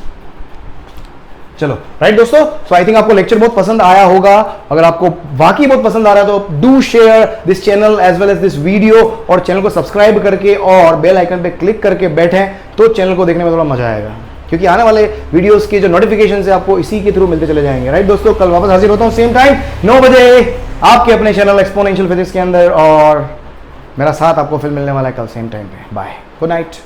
चलो राइट दोस्तों, सो आई थिंक आपको लेक्चर बहुत पसंद आया होगा। अगर आपको वाकई बहुत पसंद आ रहा है तो do share this channel as well as this video, और चैनल को सब्सक्राइब करके और बेल आइकन पे क्लिक करके बैठें तो चैनल को देखने में थोड़ा मजा आएगा, क्योंकि आने वाले वीडियोस के जो नोटिफिकेशन है आपको इसी के थ्रू मिलते चले जाएंगे। राइट दोस्तों, कल वापस हाजिर होता हूँ सेम टाइम 9 बजे आपके अपने चैनल एक्सपोनेंशियल फिजिक्स के अंदर, और मेरा साथ आपको फिर मिलने वाला है कल सेम टाइम पे। Bye, good night.